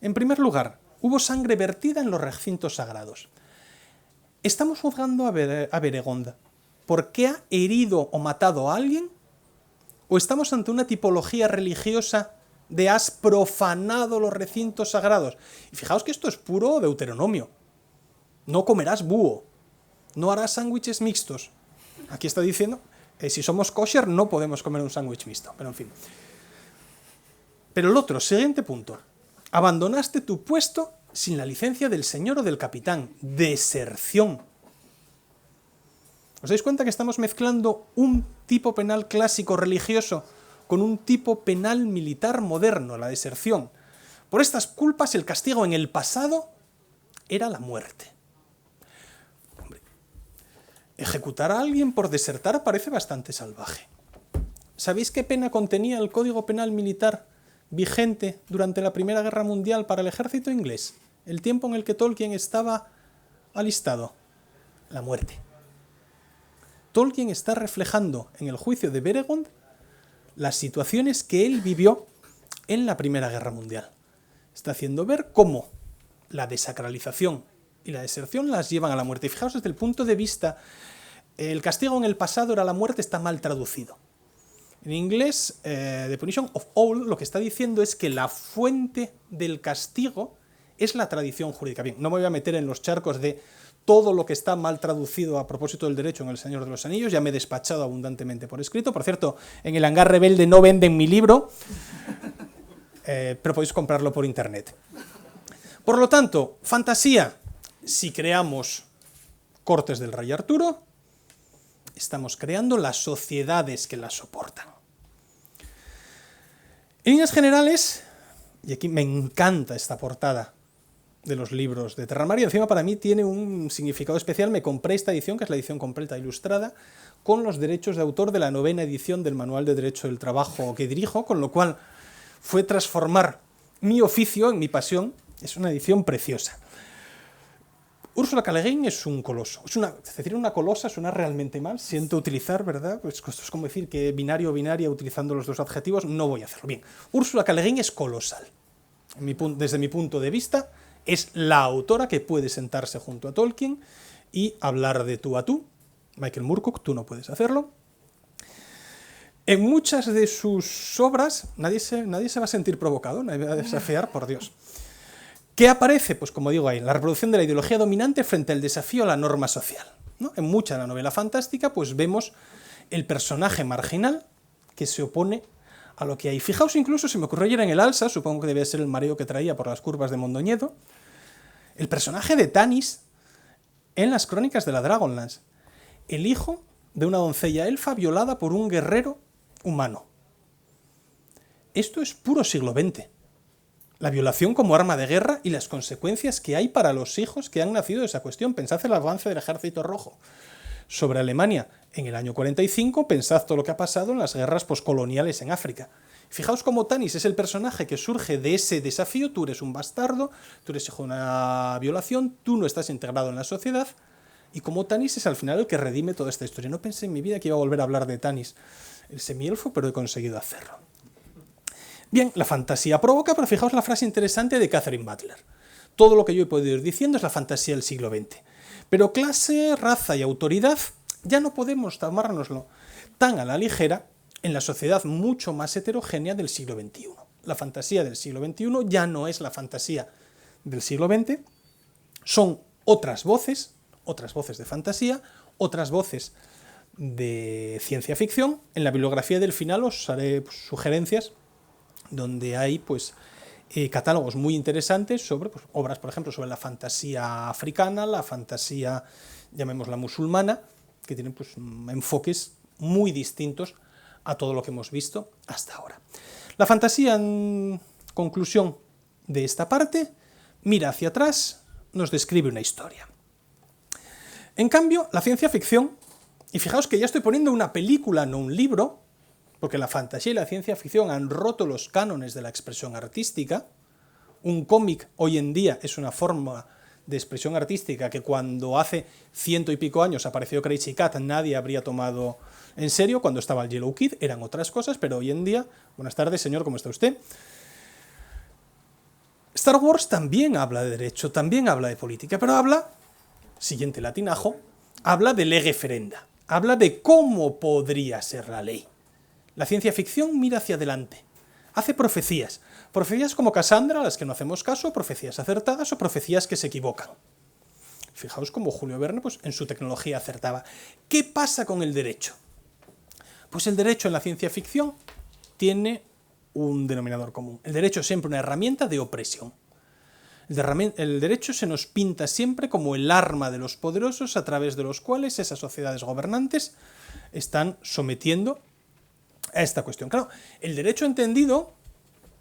En primer lugar, hubo sangre vertida en los recintos sagrados. Estamos juzgando a Beregond porque ha herido o matado a alguien, o estamos ante una tipología religiosa de has profanado los recintos sagrados. Y fijaos que esto es puro Deuteronomio. No comerás búho, no harás sándwiches mixtos. Aquí está diciendo, si somos kosher no podemos comer un sándwich mixto, pero en fin. Pero el otro, siguiente punto. Abandonaste tu puesto sin la licencia del señor o del capitán. Deserción. ¿Os dais cuenta que estamos mezclando un tipo penal clásico religioso con un tipo penal militar moderno, la deserción? Por estas culpas el castigo en el pasado era la muerte. Hombre, ejecutar a alguien por desertar parece bastante salvaje. ¿Sabéis qué pena contenía el Código Penal Militar vigente durante la Primera Guerra Mundial para el ejército inglés? El tiempo en el que Tolkien estaba alistado. La muerte. Tolkien está reflejando en el juicio de Beregond las situaciones que él vivió en la Primera Guerra Mundial. Está haciendo ver cómo la desacralización y la deserción las llevan a la muerte. Y fijaos, desde el punto de vista, el castigo en el pasado era la muerte, está mal traducido. En inglés, The Punition of All, lo que está diciendo es que la fuente del castigo es la tradición jurídica. Bien, no me voy a meter en los charcos de todo lo que está mal traducido a propósito del derecho en El Señor de los Anillos, ya me he despachado abundantemente por escrito. Por cierto, en el Hangar Rebelde no venden mi libro, pero podéis comprarlo por internet. Por lo tanto, fantasía, si creamos cortes del Rey Arturo, estamos creando las sociedades que la soportan. En líneas generales, y aquí me encanta esta portada de los libros de Terramar, y encima para mí tiene un significado especial. Me compré esta edición, que es la edición completa ilustrada, con los derechos de autor de la 9ª edición del Manual de Derecho del Trabajo que dirijo, con lo cual fue transformar mi oficio en mi pasión. Es una edición preciosa. Úrsula K. Le Guin es un coloso. Es decir, una colosa suena realmente mal, siento utilizar, ¿verdad? Pues esto es como decir que binario o binaria utilizando los dos adjetivos, no voy a hacerlo. Bien, Úrsula K. Le Guin es colosal. Desde mi punto de vista, es la autora que puede sentarse junto a Tolkien y hablar de tú a tú. Michael Moorcock, tú no puedes hacerlo. En muchas de sus obras, nadie se va a sentir provocado, nadie va a desafiar, por Dios. ¿Qué aparece? Pues como digo ahí, la reproducción de la ideología dominante frente al desafío a la norma social, ¿no? En mucha de la novela fantástica pues vemos el personaje marginal que se opone a lo que hay. Fijaos, incluso se me ocurrió ayer en el Alsa, supongo que debe ser el mareo que traía por las curvas de Mondoñedo, el personaje de Tanis en las crónicas de la Dragonlance, el hijo de una doncella elfa violada por un guerrero humano. Esto es puro siglo XX. La violación como arma de guerra y las consecuencias que hay para los hijos que han nacido de esa cuestión. Pensad en el avance del Ejército Rojo sobre Alemania en el año 45, pensad todo lo que ha pasado en las guerras poscoloniales en África. Fijaos cómo Tanis es el personaje que surge de ese desafío. Tú eres un bastardo, tú eres hijo de una violación, tú no estás integrado en la sociedad, y como Tanis es al final el que redime toda esta historia. No pensé en mi vida que iba a volver a hablar de Tanis, el semielfo, pero he conseguido hacerlo. Bien, la fantasía provoca, pero fijaos la frase interesante de Catherine Butler. Todo lo que yo he podido ir diciendo es la fantasía del siglo XX. Pero clase, raza y autoridad ya no podemos tomárnoslo tan a la ligera en la sociedad mucho más heterogénea del siglo XXI. La fantasía del siglo XXI ya no es la fantasía del siglo XX, son otras voces de fantasía, otras voces de ciencia ficción. En la bibliografía del final os haré sugerencias donde hay catálogos muy interesantes sobre obras, por ejemplo, sobre la fantasía africana, la fantasía, llamémosla musulmana, que tienen enfoques muy distintos a todo lo que hemos visto hasta ahora. La fantasía, en conclusión de esta parte, mira hacia atrás, nos describe una historia. En cambio, la ciencia ficción, y fijaos que ya estoy poniendo una película, no un libro, porque la fantasía y la ciencia ficción han roto los cánones de la expresión artística. Un cómic hoy en día es una forma de expresión artística que cuando hace 100 y pico años apareció Crazy Cat nadie habría tomado en serio. Cuando estaba el Yellow Kid eran otras cosas, pero hoy en día... Buenas tardes, señor, ¿cómo está usted? Star Wars también habla de derecho, también habla de política, pero habla, siguiente latinajo, habla de lege ferenda, habla de cómo podría ser la ley. La ciencia ficción mira hacia adelante, hace profecías como Cassandra, a las que no hacemos caso, profecías acertadas o profecías que se equivocan. Fijaos cómo Julio Verne en su tecnología acertaba. ¿Qué pasa con el derecho? Pues el derecho en la ciencia ficción tiene un denominador común. El derecho es siempre una herramienta de opresión. El derecho se nos pinta siempre como el arma de los poderosos a través de los cuales esas sociedades gobernantes están sometiendo a esta cuestión. Claro, el derecho entendido,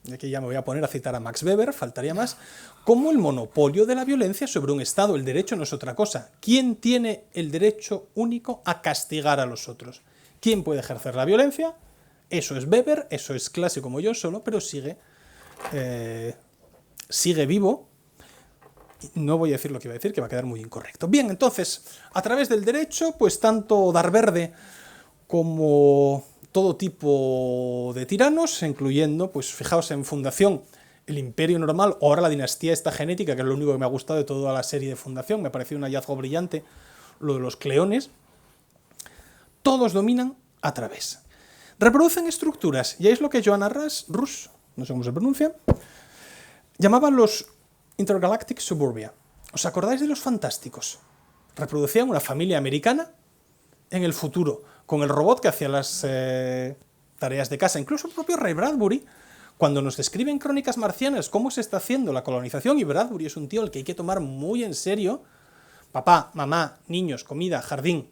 y aquí ya me voy a poner a citar a Max Weber, faltaría más, como el monopolio de la violencia sobre un Estado. El derecho no es otra cosa. ¿Quién tiene el derecho único a castigar a los otros? ¿Quién puede ejercer la violencia? Eso es Weber, eso es clásico como yo solo, pero sigue vivo. No voy a decir lo que iba a decir, que va a quedar muy incorrecto. Bien, entonces, a través del derecho, tanto Dar Verde como todo tipo de tiranos, incluyendo, fijaos en Fundación, el Imperio Normal, o ahora la dinastía esta genética, que es lo único que me ha gustado de toda la serie de Fundación, me ha parecido un hallazgo brillante, lo de los cleones, todos dominan a través. Reproducen estructuras, y es lo que Joanna Russ, no sé cómo se pronuncia, llamaban los Intergalactic Suburbia. ¿Os acordáis de los Fantásticos? Reproducían una familia americana en el futuro, con el robot que hacía las tareas de casa. Incluso el propio Ray Bradbury, cuando nos describe en Crónicas Marcianas cómo se está haciendo la colonización, y Bradbury es un tío al que hay que tomar muy en serio, papá, mamá, niños, comida, jardín.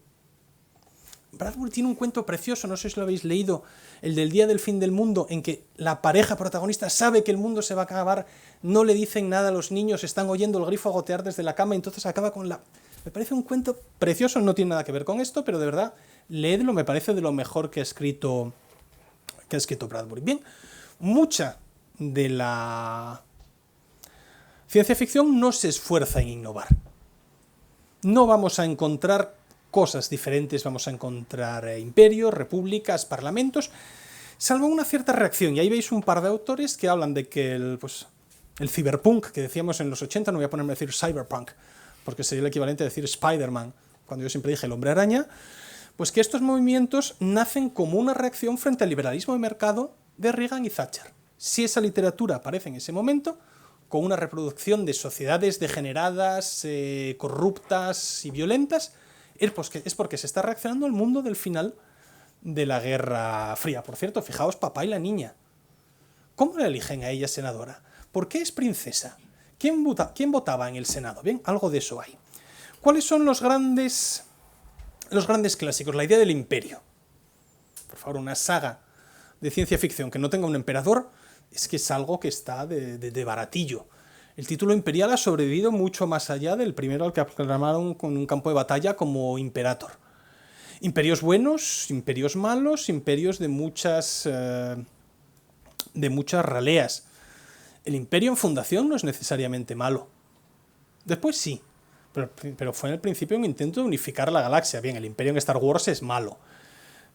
Bradbury tiene un cuento precioso, no sé si lo habéis leído, el del día del fin del mundo, en que la pareja protagonista sabe que el mundo se va a acabar, no le dicen nada a los niños, están oyendo el grifo gotear desde la cama, entonces acaba con la... Me parece un cuento precioso, no tiene nada que ver con esto, pero de verdad, leedlo, me parece de lo mejor que ha escrito Bradbury. Bien, mucha de la ciencia ficción no se esfuerza en innovar. No vamos a encontrar cosas diferentes, vamos a encontrar imperios, repúblicas, parlamentos, salvo una cierta reacción. Y ahí veis un par de autores que hablan de que el cyberpunk que decíamos en los 80, no voy a ponerme a decir cyberpunk, porque sería el equivalente a decir Spider-Man, cuando yo siempre dije el hombre araña, pues que estos movimientos nacen como una reacción frente al liberalismo de mercado de Reagan y Thatcher. Si esa literatura aparece en ese momento, con una reproducción de sociedades degeneradas, corruptas y violentas, es porque se está reaccionando al mundo del final de la Guerra Fría. Por cierto, fijaos, papá y la niña. ¿Cómo la eligen a ella senadora? ¿Por qué es princesa? ¿Quién votaba en el Senado? Bien, algo de eso hay. ¿Cuáles son los grandes clásicos? La idea del imperio. Por favor, una saga de ciencia ficción que no tenga un emperador es que es algo que está de baratillo. El título imperial ha sobrevivido mucho más allá del primero al que aclamaron con un campo de batalla como Imperator. Imperios buenos, imperios malos, imperios de muchas raleas. El imperio en fundación no es necesariamente malo. Después sí, pero fue en el principio un intento de unificar la galaxia. Bien, el imperio en Star Wars es malo,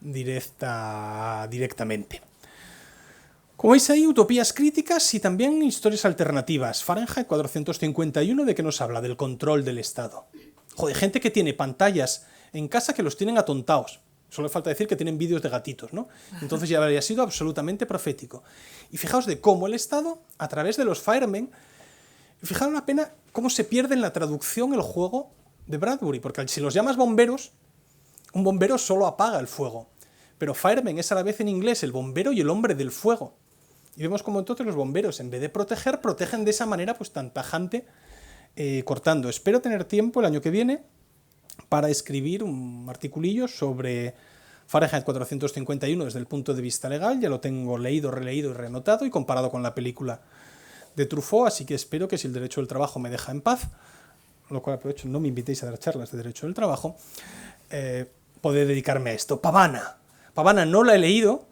directamente. Como veis hay utopías críticas y también historias alternativas. Fahrenheit 451, ¿de qué nos habla? Del control del Estado. Joder, gente que tiene pantallas en casa que los tienen atontados. Solo falta decir que tienen vídeos de gatitos, ¿no? Entonces ya habría sido absolutamente profético. Y fijaos de cómo el Estado, a través de los Firemen, fijaos la pena cómo se pierde en la traducción el juego de Bradbury, porque si los llamas bomberos, un bombero solo apaga el fuego. Pero Fireman es a la vez en inglés el bombero y el hombre del fuego. Y vemos como entonces los bomberos, en vez de proteger, protegen de esa manera pues tan tajante, cortando. Espero tener tiempo el año que viene para escribir un articulillo sobre Fahrenheit 451 desde el punto de vista legal. Ya lo tengo leído, releído y reanotado y comparado con la película de Truffaut, así que espero que si el derecho del trabajo me deja en paz, lo cual aprovecho, no me invitéis a dar charlas de derecho del trabajo, poder dedicarme a esto. Pavana. Pavana no la he leído,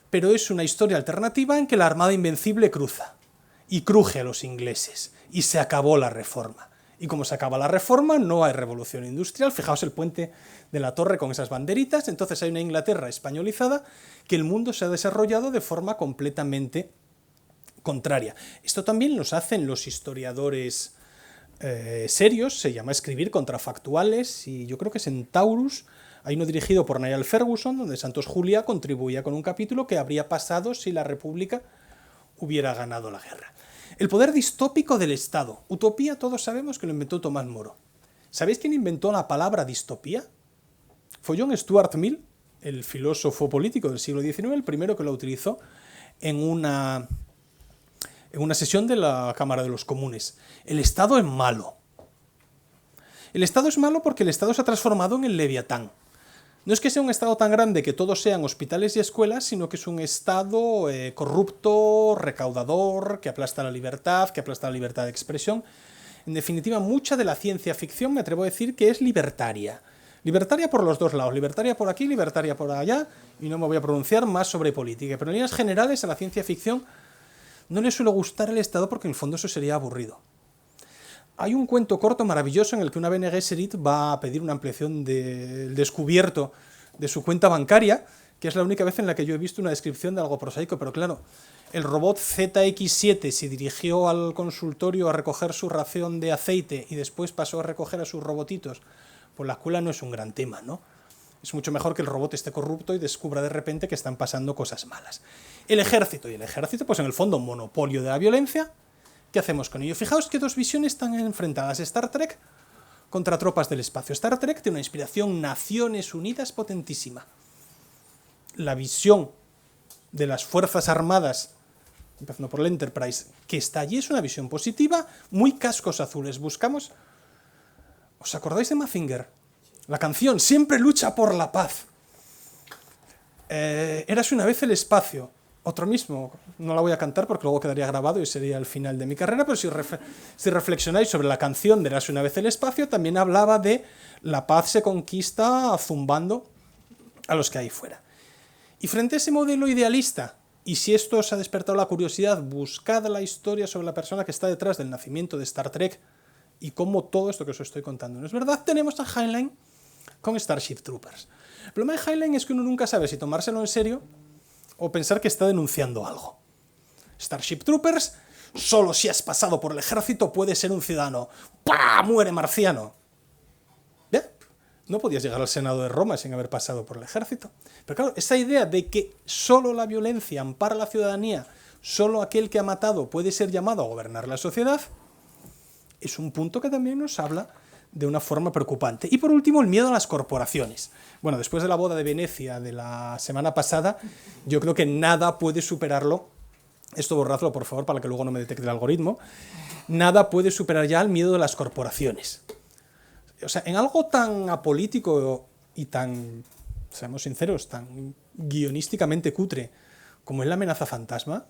pero es una historia alternativa en que la Armada Invencible cruza y cruje a los ingleses y se acabó la Reforma. Y como se acaba la Reforma, no hay revolución industrial. Fijaos el puente de la Torre con esas banderitas. Entonces hay una Inglaterra españolizada que el mundo se ha desarrollado de forma completamente contraria. Esto también lo hacen los historiadores serios, se llama escribir contrafactuales, y yo creo que es en Taurus, hay uno dirigido por Niall Ferguson, donde Santos Juliá contribuía con un capítulo que habría pasado si la República hubiera ganado la guerra. El poder distópico del Estado. Utopía todos sabemos que lo inventó Tomás Moro. ¿Sabéis quién inventó la palabra distopía? Fue John Stuart Mill, el filósofo político del siglo XIX, el primero que lo utilizó en una sesión de la Cámara de los Comunes. El Estado es malo. El Estado es malo porque el Estado se ha transformado en el Leviatán. No es que sea un Estado tan grande que todos sean hospitales y escuelas, sino que es un Estado corrupto, recaudador, que aplasta la libertad de expresión. En definitiva, mucha de la ciencia ficción me atrevo a decir que es libertaria. Libertaria por los dos lados, libertaria por aquí, libertaria por allá, y no me voy a pronunciar más sobre política. Pero en líneas generales a la ciencia ficción no le suele gustar el Estado porque en el fondo eso sería aburrido. Hay un cuento corto maravilloso en el que una Bene Gesserit va a pedir una ampliación del descubierto de su cuenta bancaria, que es la única vez en la que yo he visto una descripción de algo prosaico, pero claro, el robot ZX7 se dirigió al consultorio a recoger su ración de aceite y después pasó a recoger a sus robotitos, pues la escuela no es un gran tema, ¿no? Es mucho mejor que el robot esté corrupto y descubra de repente que están pasando cosas malas. El ejército, pues en el fondo, monopolio de la violencia. ¿Qué hacemos con ello? Fijaos que dos visiones están enfrentadas. Star Trek contra tropas del espacio. Star Trek tiene una inspiración Naciones Unidas potentísima. La visión de las Fuerzas Armadas, empezando por el Enterprise, que está allí, es una visión positiva, muy cascos azules. Buscamos... ¿Os acordáis de Mazinger? La canción Siempre lucha por la paz. Érase una vez el espacio. Otro mismo, no la voy a cantar porque luego quedaría grabado y sería el final de mi carrera, pero si reflexionáis sobre la canción de Érase una vez el espacio, también hablaba de la paz se conquista zumbando a los que hay fuera. Y frente a ese modelo idealista, y si esto os ha despertado la curiosidad, buscad la historia sobre la persona que está detrás del nacimiento de Star Trek y cómo todo esto que os estoy contando no es verdad, tenemos a Heinlein con Starship Troopers. El problema de Heinlein es que uno nunca sabe si tomárselo en serio o pensar que está denunciando algo. Starship Troopers, solo si has pasado por el ejército puedes ser un ciudadano. ¡Pah! ¡Muere marciano! ¿Ya? No podías llegar al Senado de Roma sin haber pasado por el ejército. Pero claro, esa idea de que solo la violencia ampara a la ciudadanía, solo aquel que ha matado puede ser llamado a gobernar la sociedad, es un punto que también nos habla de una forma preocupante. Y por último, el miedo a las corporaciones. Bueno, después de la boda de Venecia de la semana pasada, yo creo que nada puede superarlo. Esto borradlo, por favor, para que luego no me detecte el algoritmo. Nada puede superar ya el miedo de las corporaciones. O sea, en algo tan apolítico y tan, seamos sinceros, tan guionísticamente cutre como en La amenaza fantasma.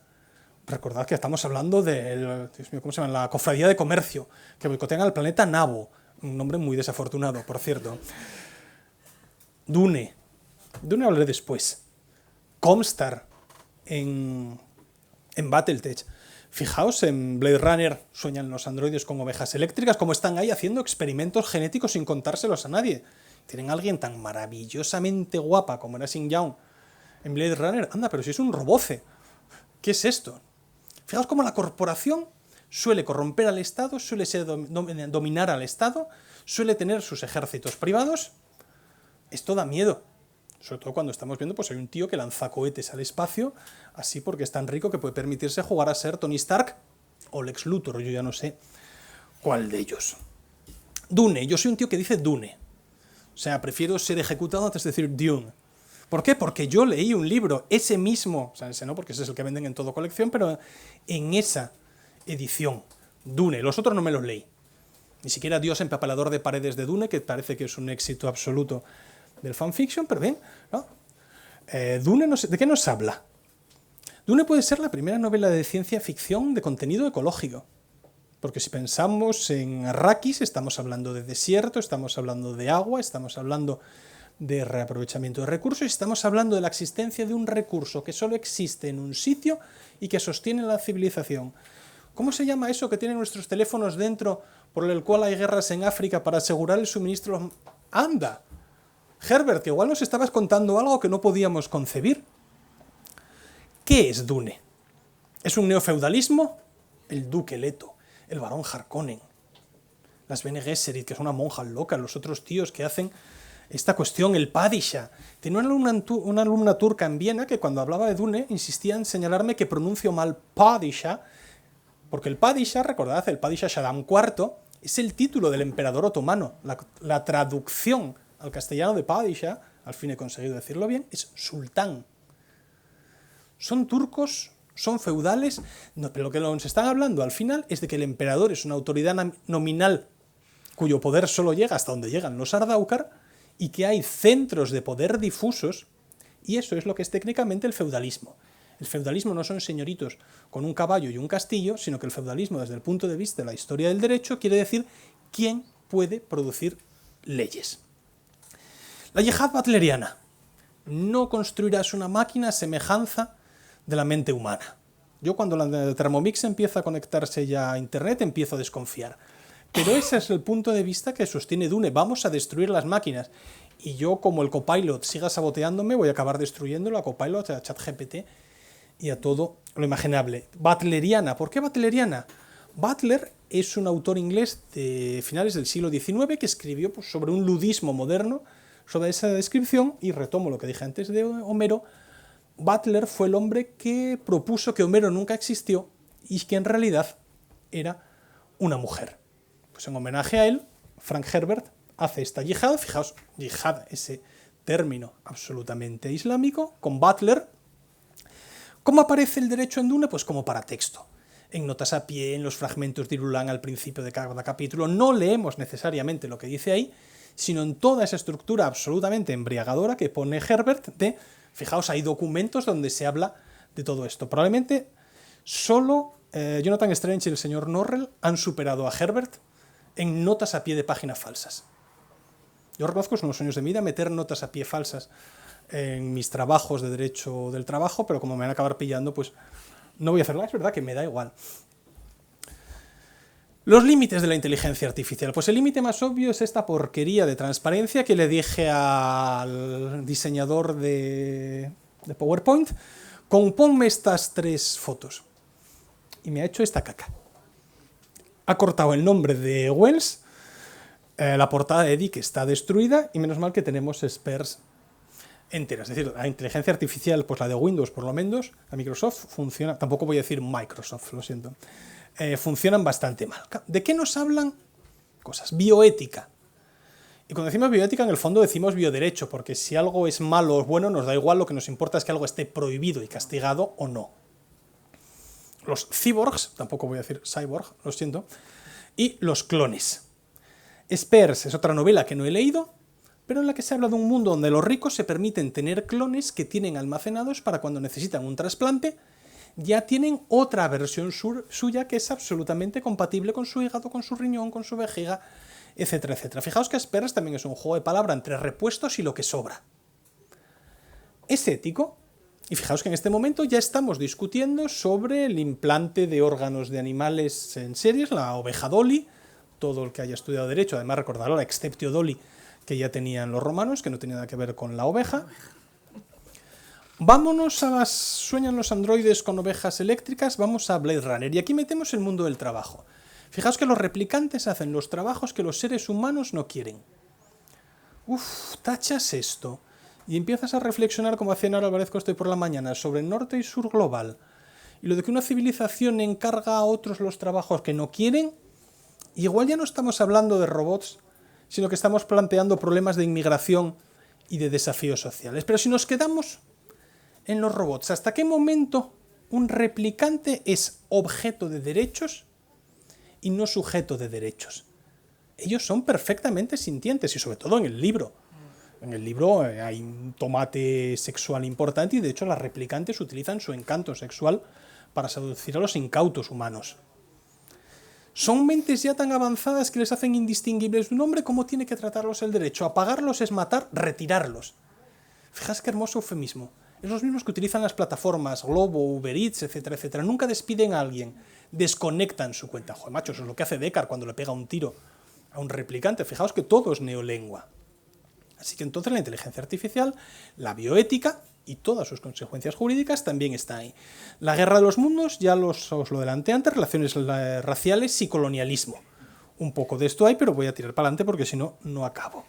Recordad que estamos hablando de, Dios mío, ¿cómo se llama? La cofradía de comercio, que boicotean al planeta Nabo. Un nombre muy desafortunado, por cierto. Dune hablaré después. Comstar en Battletech. Fijaos, en Blade Runner sueñan los androides con ovejas eléctricas, como están ahí haciendo experimentos genéticos sin contárselos a nadie. Tienen a alguien tan maravillosamente guapa como era Xing Yao en Blade Runner. Anda, pero si es un roboce. ¿Qué es esto? Fijaos cómo la corporación suele corromper al Estado, suele dominar al Estado, suele tener sus ejércitos privados. Esto da miedo. Sobre todo cuando estamos viendo, pues hay un tío que lanza cohetes al espacio, así porque es tan rico que puede permitirse jugar a ser Tony Stark o Lex Luthor, yo ya no sé cuál de ellos. Dune, yo soy un tío que dice Dune. O sea, prefiero ser ejecutado antes de decir Dune. ¿Por qué? Porque yo leí un libro, ese mismo, o sea, ese no, porque ese es el que venden en todo colección, pero en esa edición, Dune, los otros no me los leí. Ni siquiera Dios empapelador de paredes de Dune, que parece que es un éxito absoluto del fanfiction, pero bien, ¿no? Dune, no sé, ¿de qué nos habla? Dune puede ser la primera novela de ciencia ficción de contenido ecológico. Porque si pensamos en Arrakis, estamos hablando de desierto, estamos hablando de agua, estamos hablando de reaprovechamiento de recursos, y estamos hablando de la existencia de un recurso que solo existe en un sitio y que sostiene la civilización. ¿Cómo se llama eso que tienen nuestros teléfonos dentro, por el cual hay guerras en África para asegurar el suministro? ¡Anda! Herbert, que igual nos estabas contando algo que no podíamos concebir. ¿Qué es Dune? ¿Es un neofeudalismo? El duque Leto, el barón Harkonnen, las Bene Gesserit, que es una monja loca, los otros tíos que hacen esta cuestión, el Padishah. Tenía una alumna turca en Viena que cuando hablaba de Dune insistía en señalarme que pronuncio mal Padishah, porque el Padishah, recordad, el Padishah Shaddam IV, es el título del emperador otomano. La traducción al castellano de Padishah, al fin he conseguido decirlo bien, es sultán. Son turcos, son feudales, no, pero lo que nos están hablando al final es de que el emperador es una autoridad nominal cuyo poder solo llega hasta donde llegan los Ardaukar, y que hay centros de poder difusos, y eso es lo que es técnicamente el feudalismo. El feudalismo no son señoritos con un caballo y un castillo, sino que el feudalismo, desde el punto de vista de la historia del derecho, quiere decir quién puede producir leyes. La yihad butleriana. No construirás una máquina a semejanza de la mente humana. Yo cuando la Thermomix empieza a conectarse ya a internet empiezo a desconfiar. Pero ese es el punto de vista que sostiene Dune. Vamos a destruir las máquinas. Y yo, como el Copilot siga saboteándome, voy a acabar destruyéndolo a Copilot, a ChatGPT y a todo lo imaginable. Butleriana. ¿Por qué butleriana? Butler es un autor inglés de finales del siglo XIX que escribió pues, sobre un ludismo moderno, sobre esa descripción, y retomo lo que dije antes de Homero. Butler fue el hombre que propuso que Homero nunca existió y que en realidad era una mujer. Pues en homenaje a él, Frank Herbert hace esta yihad. Fijaos, yihad, ese término absolutamente islámico, con Butler. ¿Cómo aparece el derecho en Dune? Pues como paratexto. En notas a pie, en los fragmentos de Irulan al principio de cada capítulo, no leemos necesariamente lo que dice ahí, sino en toda esa estructura absolutamente embriagadora que pone Herbert de, fijaos, hay documentos donde se habla de todo esto. Probablemente solo Jonathan Strange y el señor Norrell han superado a Herbert en notas a pie de páginas falsas. Yo reconozco, son los sueños de mi vida meter notas a pie falsas en mis trabajos de derecho del trabajo, pero como me van a acabar pillando, pues no voy a hacerlo. Es verdad que me da igual. Los límites de la inteligencia artificial. Pues el límite más obvio es esta porquería de transparencia que le dije al diseñador de PowerPoint: ponme estas 3 fotos. Y me ha hecho esta caca. Ha cortado el nombre de Wells, la portada de Eddie, que está destruida, y menos mal que tenemos spares enteras. Es decir, la inteligencia artificial, pues la de Windows por lo menos, la Microsoft funciona, tampoco voy a decir Microsoft, lo siento, funcionan bastante mal. ¿De qué nos hablan? Cosas. Bioética. Y cuando decimos bioética, en el fondo decimos bioderecho, porque si algo es malo o bueno, nos da igual, lo que nos importa es que algo esté prohibido y castigado o no. Los cyborgs, tampoco voy a decir cyborg, lo siento, y los clones. Spurs es otra novela que no he leído, pero en la que se habla de un mundo donde los ricos se permiten tener clones que tienen almacenados para cuando necesitan un trasplante, ya tienen otra versión suya que es absolutamente compatible con su hígado, con su riñón, con su vejiga, etcétera, etcétera. Fijaos que Asperges también es un juego de palabra entre repuestos y lo que sobra. Es ético, y fijaos que en este momento ya estamos discutiendo sobre el implante de órganos de animales en series, la oveja Dolly. Todo el que haya estudiado Derecho, además recordarlo, la exceptio Dolly, que ya tenían los romanos, que no tenía nada que ver con la oveja. Vámonos a las sueñan los androides con ovejas eléctricas, vamos a Blade Runner, y aquí metemos el mundo del trabajo. Fijaos que los replicantes hacen los trabajos que los seres humanos no quieren. Tachas esto, y empiezas a reflexionar, como hacía Nora Álvarez Costa hoy por la mañana, sobre el norte y sur global, y lo de que una civilización encarga a otros los trabajos que no quieren. Igual ya no estamos hablando de robots, sino que estamos planteando problemas de inmigración y de desafíos sociales. Pero si nos quedamos en los robots, ¿hasta qué momento un replicante es objeto de derechos y no sujeto de derechos? Ellos son perfectamente sintientes, y sobre todo en el libro. En el libro hay un tomate sexual importante, y de hecho las replicantes utilizan su encanto sexual para seducir a los incautos humanos. Son mentes ya tan avanzadas que les hacen indistinguibles de un hombre. ¿Cómo tiene que tratarlos el derecho? Apagarlos es matar, retirarlos. Fijaos qué hermoso eufemismo. Es los mismos que utilizan las plataformas Globo, Uber Eats, etcétera, etcétera. Nunca despiden a alguien, desconectan su cuenta. Joder, macho, eso es lo que hace Descartes cuando le pega un tiro a un replicante. Fijaos que todo es neolengua. Así que entonces la inteligencia artificial, la bioética y todas sus consecuencias jurídicas también está ahí. La guerra de los mundos, ya os lo adelanté antes, relaciones raciales y colonialismo. Un poco de esto hay, pero voy a tirar para adelante porque si no, no acabo.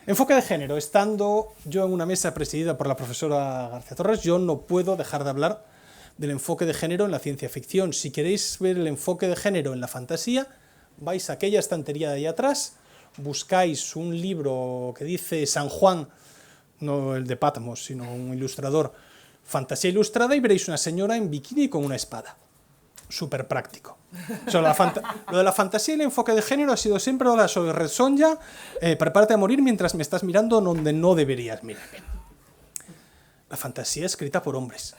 Enfoque de género. Estando yo en una mesa presidida por la profesora García Torres, yo no puedo dejar de hablar del enfoque de género en la ciencia ficción. Si queréis ver el enfoque de género en la fantasía, vais a aquella estantería de ahí atrás, buscáis un libro que dice San Juan, no el de Patmos, sino un ilustrador, fantasía ilustrada, y veréis una señora en bikini con una espada. Súper práctico. O sea, lo de la fantasía y el enfoque de género ha sido siempre: hola, soy Red Sonja, prepárate a morir mientras me estás mirando donde no deberías mirar. La fantasía es escrita por hombres.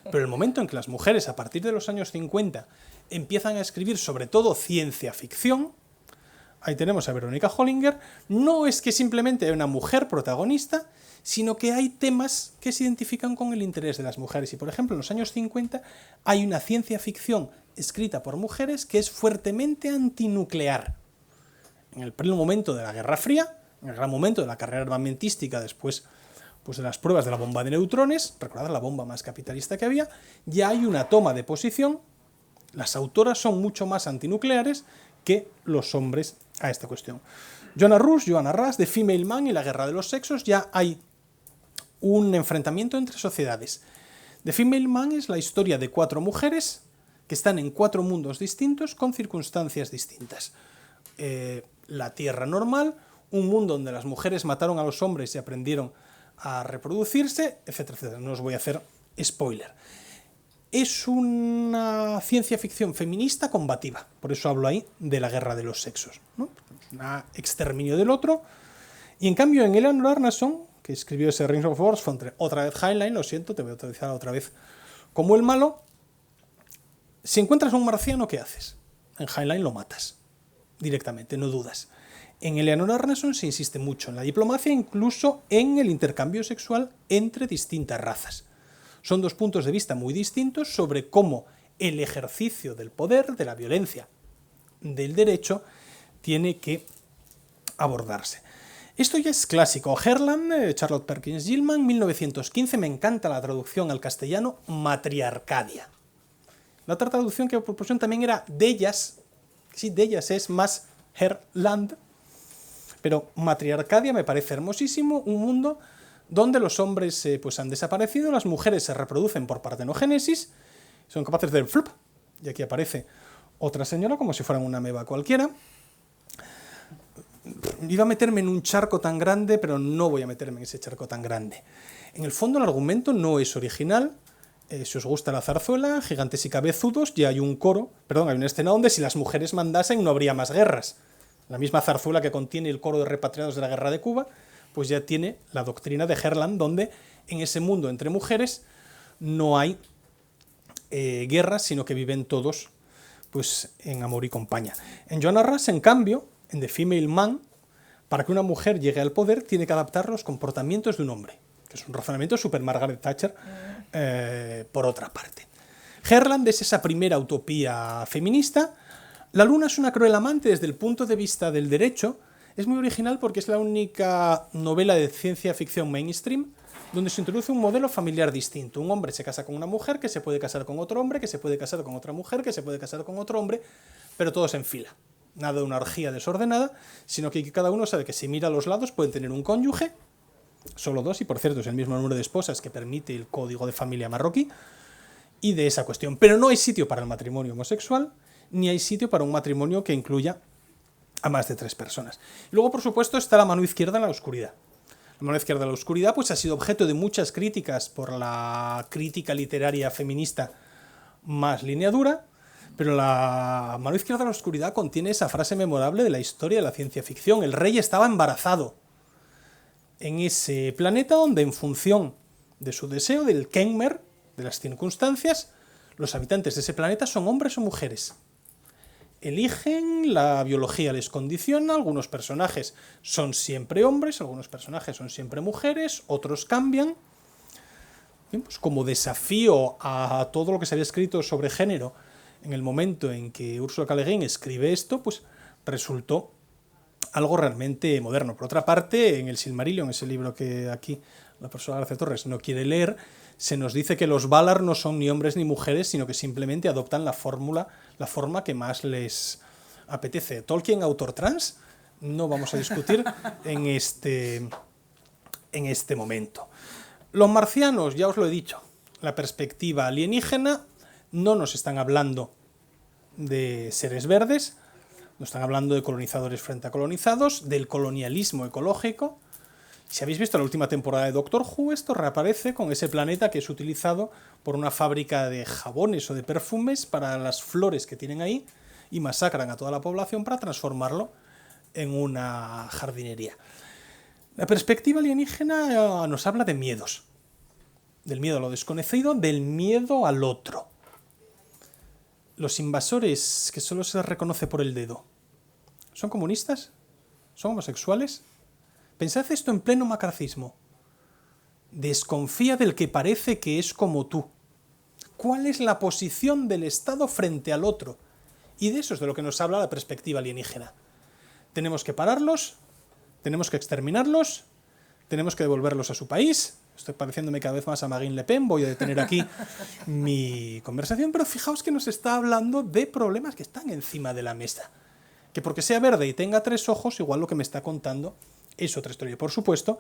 Pero el momento en que las mujeres, a partir de los años 50, empiezan a escribir sobre todo ciencia ficción, ahí tenemos a Verónica Hollinger, no es que simplemente hay una mujer protagonista, sino que hay temas que se identifican con el interés de las mujeres. Y, por ejemplo, en los años 50 hay una ciencia ficción escrita por mujeres que es fuertemente antinuclear. En el pleno momento de la Guerra Fría, en el gran momento de la carrera armamentística después pues, de las pruebas de la bomba de neutrones, recordad la bomba más capitalista que había, ya hay una toma de posición. Las autoras son mucho más antinucleares que los hombres a esta cuestión. Joanna Russ, de Female Man y la guerra de los sexos, ya hay un enfrentamiento entre sociedades. The Female Man es la historia de 4 mujeres que están en 4 mundos distintos con circunstancias distintas. La Tierra normal, un mundo donde las mujeres mataron a los hombres y aprendieron a reproducirse, etcétera, etcétera. No os voy a hacer spoiler. Es una ciencia ficción feminista combativa, por eso hablo ahí de la guerra de los sexos, ¿no? Un exterminio del otro. Y en cambio en Eleanor Arnason, que escribió ese Rings of Wars, otra vez Heinlein, lo siento, te voy a utilizar otra vez como el malo. Si encuentras a un marciano, ¿qué haces? En Heinlein lo matas, directamente, no dudas. En Eleanor Arnason se insiste mucho en la diplomacia, incluso en el intercambio sexual entre distintas razas. Son 2 puntos de vista muy distintos sobre cómo el ejercicio del poder, de la violencia, del derecho, tiene que abordarse. Esto ya es clásico. Herland, Charlotte Perkins Gilman, 1915, me encanta la traducción al castellano, matriarcadia. La otra traducción que propusieron también era Dellas, sí, Dellas es más Herland, pero matriarcadia me parece hermosísimo, un mundo donde los hombres pues han desaparecido, las mujeres se reproducen por partenogénesis, son capaces de flup, y aquí aparece otra señora como si fueran una ameba cualquiera. Iba a meterme en un charco tan grande, pero no voy a meterme en ese charco tan grande. En el fondo el argumento no es original. Si os gusta la zarzuela, Gigantes y Cabezudos, ya hay un coro, perdón, hay una escena donde si las mujeres mandasen no habría más guerras. la misma zarzuela que contiene el coro de repatriados de la guerra de Cuba, pues ya tiene la doctrina de Herland, donde en ese mundo entre mujeres no hay guerras, sino que viven todos pues, en amor y compañía. En Joanna Rush, en cambio, en The Female Man, para que una mujer llegue al poder tiene que adaptar los comportamientos de un hombre, que es un razonamiento super Margaret Thatcher, por otra parte. Herland es esa primera utopía feminista. La luna es una cruel amante desde el punto de vista del derecho. Es muy original porque es la única novela de ciencia ficción mainstream donde se introduce un modelo familiar distinto. Un hombre se casa con una mujer, que se puede casar con otro hombre, que se puede casar con otra mujer, que se puede casar con otro hombre, pero todos en fila. Nada de una orgía desordenada, sino que cada uno sabe que si mira a los lados pueden tener un cónyuge, solo dos, y por cierto es el mismo número de esposas que permite el código de familia marroquí, y de esa cuestión. Pero no hay sitio para el matrimonio homosexual, ni hay sitio para un matrimonio que incluya a más de 3 personas. Y luego, por supuesto, está la mano izquierda en la oscuridad. La mano izquierda en la oscuridad pues, ha sido objeto de muchas críticas por la crítica literaria feminista más línea dura, pero la mano izquierda en la oscuridad contiene esa frase memorable de la historia de la ciencia ficción. El rey estaba embarazado en ese planeta donde, en función de su deseo, del Kenmer, de las circunstancias, los habitantes de ese planeta son hombres o mujeres. Eligen, la biología les condiciona, algunos personajes son siempre hombres, algunos personajes son siempre mujeres, otros cambian. Bien, pues como desafío a todo lo que se había escrito sobre género en el momento en que Ursula K. Le Guin escribe esto, pues resultó algo realmente moderno. Por otra parte, en el Silmarillion, ese libro que aquí la profesora García Torres no quiere leer, se nos dice que los Valar no son ni hombres ni mujeres, sino que simplemente adoptan la forma que más les apetece. Tolkien, autor trans, no vamos a discutir en este momento. Los marcianos, ya os lo he dicho, la perspectiva alienígena, no nos están hablando de seres verdes, nos están hablando de colonizadores frente a colonizados, del colonialismo ecológico. Si habéis visto la última temporada de Doctor Who, esto reaparece con ese planeta que es utilizado por una fábrica de jabones o de perfumes para las flores que tienen ahí y masacran a toda la población para transformarlo en una jardinería. La perspectiva alienígena nos habla de miedos. Del miedo a lo desconocido, del miedo al otro. Los invasores que solo se les reconoce por el dedo, ¿son comunistas? ¿Son homosexuales? Pensad esto en pleno macarcismo. Desconfía del que parece que es como tú. ¿Cuál es la posición del Estado frente al otro? Y de eso es de lo que nos habla la perspectiva alienígena. Tenemos que pararlos, tenemos que exterminarlos, tenemos que devolverlos a su país. Estoy pareciéndome cada vez más a Marine Le Pen, voy a detener aquí mi conversación, pero fijaos que nos está hablando de problemas que están encima de la mesa. Que porque sea verde y tenga 3 ojos, igual lo que me está contando es otra historia. Por supuesto,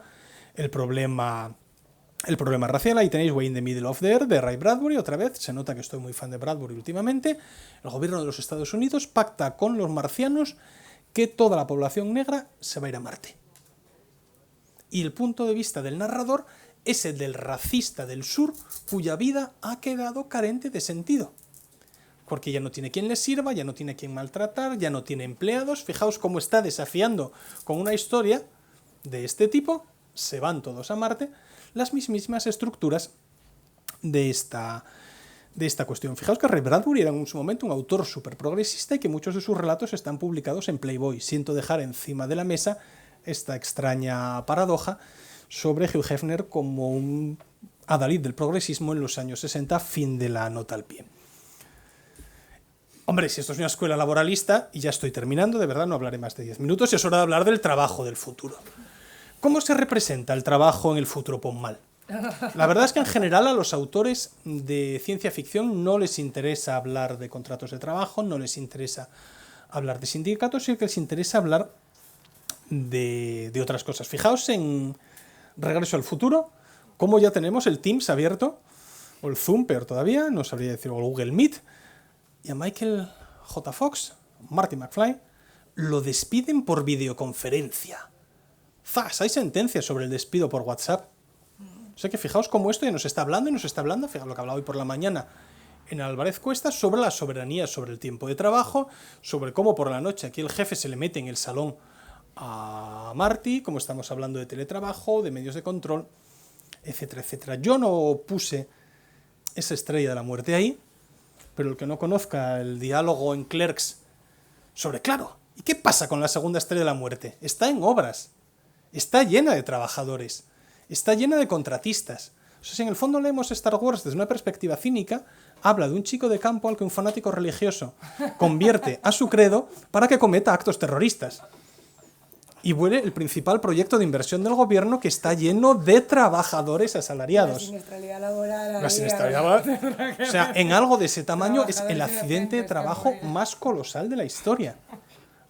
el problema racial. Ahí tenéis Way in the Middle of the Earth de Ray Bradbury. Otra vez, se nota que estoy muy fan de Bradbury últimamente. El gobierno de los Estados Unidos pacta con los marcianos que toda la población negra se va a ir a Marte. Y el punto de vista del narrador es el del racista del sur, cuya vida ha quedado carente de sentido. Porque ya no tiene quien le sirva, ya no tiene quien maltratar, ya no tiene empleados. Fijaos cómo está desafiando con una historia de este tipo, se van todos a Marte, las mismísimas estructuras de esta cuestión. Fijaos que Ray Bradbury era en su momento un autor súper progresista y que muchos de sus relatos están publicados en Playboy. Siento dejar encima de la mesa esta extraña paradoja sobre Hugh Hefner como un adalid del progresismo en los años 60, fin de la nota al pie. Hombre, si esto es una escuela laboralista, y ya estoy terminando, de verdad no hablaré más de 10 minutos, y es hora de hablar del trabajo del futuro. ¿Cómo se representa el trabajo en el futuro mal? La verdad es que en general a los autores de ciencia ficción no les interesa hablar de contratos de trabajo, no les interesa hablar de sindicatos, sino que les interesa hablar de otras cosas. Fijaos en Regreso al futuro, cómo ya tenemos el Teams abierto, o el Zoom, peor todavía, no sabría decir, o el Google Meet, y a Michael J. Fox, Marty McFly, lo despiden por videoconferencia. ¡Zas! Hay sentencias sobre el despido por WhatsApp. O sea que fijaos cómo esto ya nos está hablando y nos está hablando. Fijaos lo que hablaba hoy por la mañana en Álvarez Cuesta sobre la soberanía sobre el tiempo de trabajo, sobre cómo por la noche aquí el jefe se le mete en el salón a Marty, como estamos hablando de teletrabajo, de medios de control, etcétera, etcétera. Yo no puse esa estrella de la muerte ahí, pero el que no conozca el diálogo en Clerks sobre, claro, ¿y qué pasa con la segunda estrella de la muerte? Está en obras, está llena de trabajadores, está llena de contratistas. O sea, si en el fondo leemos Star Wars desde una perspectiva cínica, habla de un chico de campo al que un fanático religioso convierte a su credo para que cometa actos terroristas. Y vuelve el principal proyecto de inversión del gobierno que está lleno de trabajadores asalariados. La siniestralidad laboral. La siniestralidad laboral. O sea, en algo de ese tamaño es el accidente de trabajo más colosal de la historia.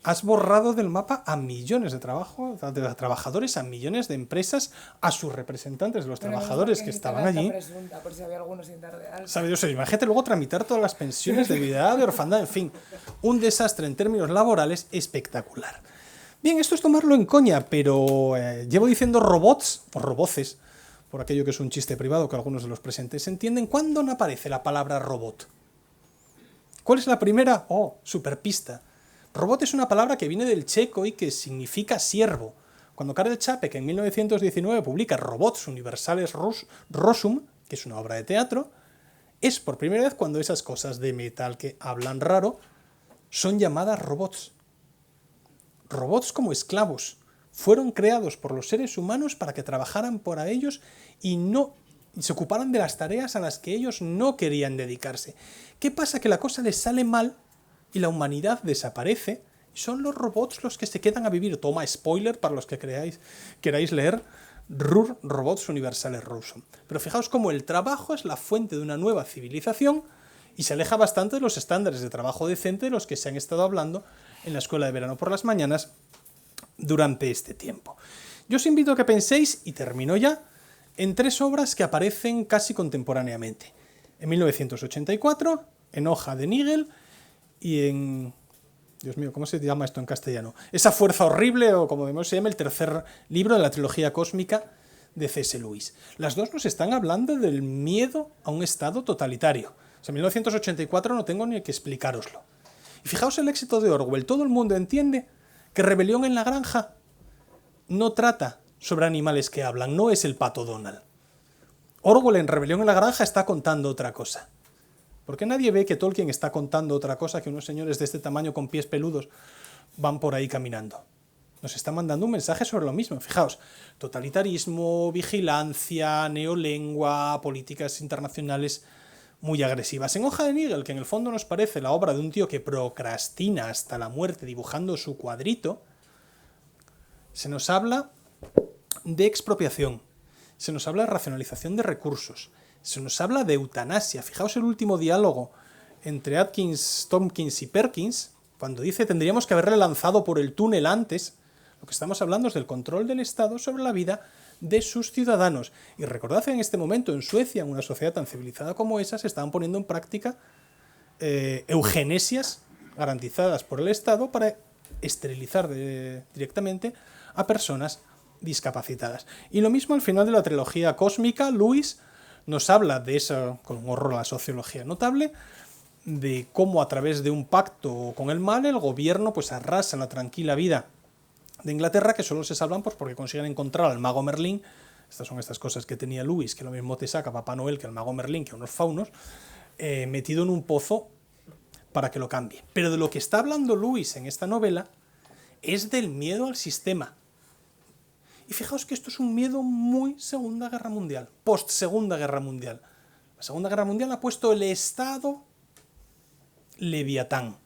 Has borrado del mapa a millones de trabajadores, a millones de empresas, a sus representantes, los trabajadores que estaban allí. Presunta, por si había alguno sin dar de alta. ¿Sabes? O sea, imagínate luego tramitar todas las pensiones de viudedad, de orfandad, en fin. Un desastre en términos laborales espectacular. Bien, esto es tomarlo en coña, pero llevo diciendo robots, o roboces, por aquello que es un chiste privado que algunos de los presentes entienden. ¿Cuándo no aparece la palabra robot? ¿Cuál es la primera? Oh, superpista. Robot es una palabra que viene del checo y que significa siervo. Cuando Karel Čapek en 1919 publica Robots Universales Rosum, que es una obra de teatro, es por primera vez cuando esas cosas de metal que hablan raro son llamadas robots. Robots como esclavos. Fueron creados por los seres humanos para que trabajaran para ellos y se ocuparan de las tareas a las que ellos no querían dedicarse. ¿Qué pasa? Que la cosa les sale mal y la humanidad desaparece. Son los robots los que se quedan a vivir. Toma, spoiler para los que queráis leer RUR, Robots Universales Rosum. Pero fijaos cómo el trabajo es la fuente de una nueva civilización y se aleja bastante de los estándares de trabajo decente de los que se han estado hablando en la escuela de verano por las mañanas durante este tiempo. Yo os invito a que penséis, y termino ya, en tres obras que aparecen casi contemporáneamente. En 1984, en Hoja de Nigel, y en... Dios mío, ¿cómo se llama esto en castellano? Esa fuerza horrible, o como se llama, el tercer libro de la trilogía cósmica de C.S. Lewis. Las dos nos están hablando del miedo a un estado totalitario. O sea, en 1984 no tengo ni que explicároslo. Y fijaos el éxito de Orwell. Todo el mundo entiende que Rebelión en la Granja no trata sobre animales que hablan, no es el Pato Donald. Orwell en Rebelión en la Granja está contando otra cosa. Porque nadie ve que Tolkien está contando otra cosa que unos señores de este tamaño con pies peludos van por ahí caminando. Nos está mandando un mensaje sobre lo mismo. Fijaos, totalitarismo, vigilancia, neolengua, políticas internacionales muy agresivas. En Hoja de Nigel, que en el fondo nos parece la obra de un tío que procrastina hasta la muerte dibujando su cuadrito, se nos habla de expropiación, se nos habla de racionalización de recursos, se nos habla de eutanasia. Fijaos el último diálogo entre Tompkins y Perkins, cuando dice tendríamos que haberle lanzado por el túnel antes. Lo que estamos hablando es del control del Estado sobre la vida de sus ciudadanos. Y recordad que en este momento en Suecia, en una sociedad tan civilizada como esa, se estaban poniendo en práctica eugenesias garantizadas por el Estado para esterilizar directamente a personas discapacitadas. Y lo mismo al final de la trilogía cósmica, Lewis nos habla de eso, con un horror a la sociología notable, de cómo a través de un pacto con el mal el gobierno pues arrasa la tranquila vida de Inglaterra, que solo se salvan pues porque consiguen encontrar al mago Merlín. Estas son estas cosas que tenía Lewis, que lo mismo te saca Papá Noel que el mago Merlín, que unos faunos, metido en un pozo para que lo cambie. Pero de lo que está hablando Lewis en esta novela es del miedo al sistema. Y fijaos que esto es un miedo muy Segunda Guerra Mundial, post-Segunda Guerra Mundial. La Segunda Guerra Mundial ha puesto el Estado Leviatán,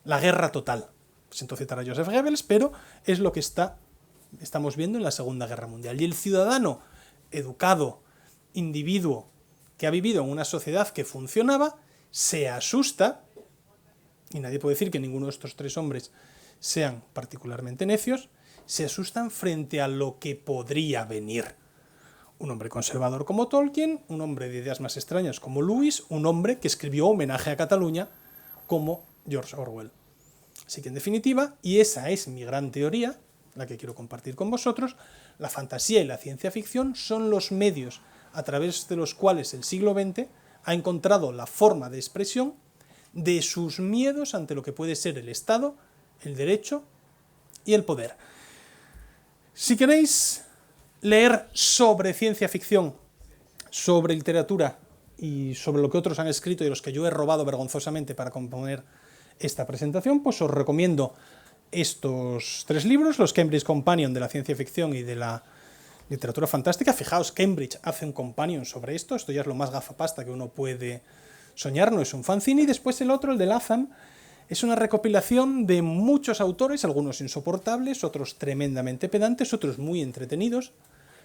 la guerra total. Siento citar a Joseph Goebbels, pero es lo que estamos viendo en la Segunda Guerra Mundial. Y el ciudadano educado, individuo, que ha vivido en una sociedad que funcionaba, se asusta, y nadie puede decir que ninguno de estos tres hombres sean particularmente necios, se asustan frente a lo que podría venir. Un hombre conservador como Tolkien, un hombre de ideas más extrañas como Lewis, un hombre que escribió Homenaje a Cataluña como George Orwell. Así que en definitiva, y esa es mi gran teoría, la que quiero compartir con vosotros, la fantasía y la ciencia ficción son los medios a través de los cuales el siglo XX ha encontrado la forma de expresión de sus miedos ante lo que puede ser el Estado, el derecho y el poder. Si queréis leer sobre ciencia ficción, sobre literatura y sobre lo que otros han escrito y los que yo he robado vergonzosamente para componer esta presentación, pues os recomiendo estos 3 libros, los Cambridge Companion de la ciencia ficción y de la literatura fantástica. Fijaos, Cambridge hace un companion sobre esto ya es lo más gafapasta que uno puede soñar, no es un fanzine. Y después el otro, el de Latham, es una recopilación de muchos autores, algunos insoportables, otros tremendamente pedantes, otros muy entretenidos,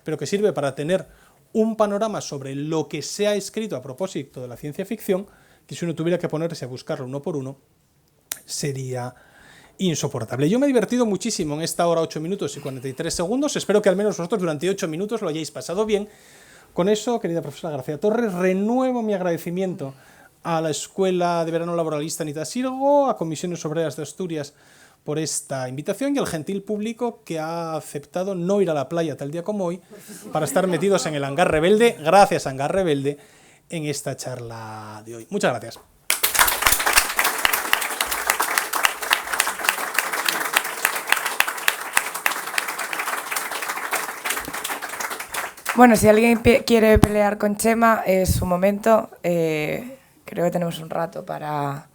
pero que sirve para tener un panorama sobre lo que se ha escrito a propósito de la ciencia ficción, que si uno tuviera que ponerse a buscarlo uno por uno, sería insoportable. Yo me he divertido muchísimo en esta hora 8 minutos y 43 segundos, espero que al menos vosotros durante 8 minutos lo hayáis pasado bien. Con eso, querida profesora García Torres, renuevo mi agradecimiento a la Escuela de Verano Laboralista Anita Sirgo, a Comisiones Obreras de Asturias por esta invitación y al gentil público que ha aceptado no ir a la playa tal día como hoy para estar metidos en el Hangar Rebelde, gracias Hangar Rebelde, en esta charla de hoy. Muchas gracias. Bueno, si alguien quiere pelear con Chema, es su momento. Creo que tenemos un rato para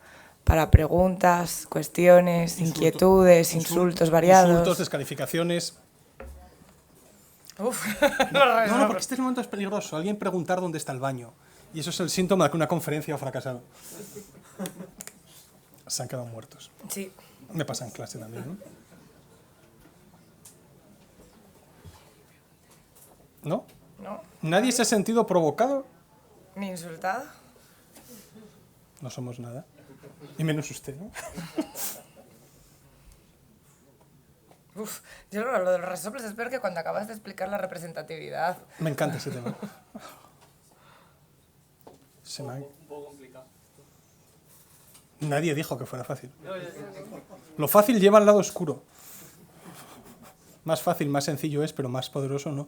preguntas, cuestiones, inquietudes, insultos variados. Insultos, descalificaciones. Uf. No, porque este momento es peligroso. Alguien preguntar dónde está el baño. Y eso es el síntoma de que una conferencia ha fracasado. Se han quedado muertos. Sí. Me pasa en clase también, ¿no? ¿No? No. ¿Nadie se ha sentido provocado? ¿Ni insultado? No somos nada. Y menos usted, ¿no? Uf, yo lo de los resoplos es peor que cuando acabas de explicar la representatividad. Me encanta ese tema. Un poco complicado. Nadie dijo que fuera fácil. Lo fácil lleva al lado oscuro. Más fácil, más sencillo es, pero más poderoso no.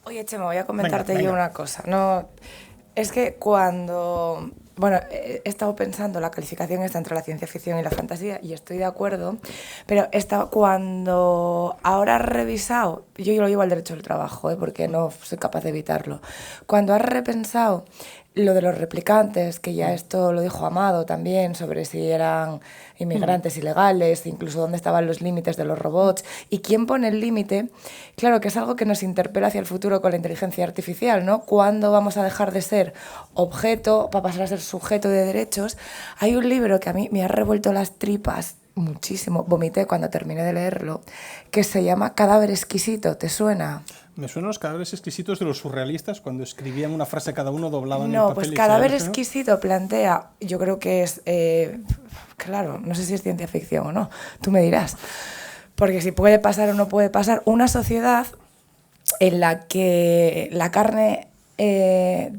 Oye, Chema, voy a comentarte Venga. yo una cosa. No, es que cuando... Bueno, he estado pensando la calificación está entre la ciencia ficción y la fantasía y estoy de acuerdo, pero cuando ahora has revisado, yo lo llevo al derecho del trabajo, porque no soy capaz de evitarlo, cuando has repensado lo de los replicantes, que ya esto lo dijo Amado también, sobre si eran inmigrantes ilegales, incluso dónde estaban los límites de los robots, y quién pone el límite, claro que es algo que nos interpela hacia el futuro con la inteligencia artificial, ¿no? ¿Cuándo vamos a dejar de ser objeto para pasar a ser sujeto de derechos? Hay un libro que a mí me ha revuelto las tripas muchísimo, vomité cuando terminé de leerlo, que se llama Cadáver exquisito, ¿te suena? Me suenan los cadáveres exquisitos de los surrealistas cuando escribían una frase cada uno, doblaban No, el papel. pues y Cadáver se... exquisito plantea, yo creo que es, claro, no sé si es ciencia ficción o no, tú me dirás, porque si puede pasar o no puede pasar, una sociedad en la que la carne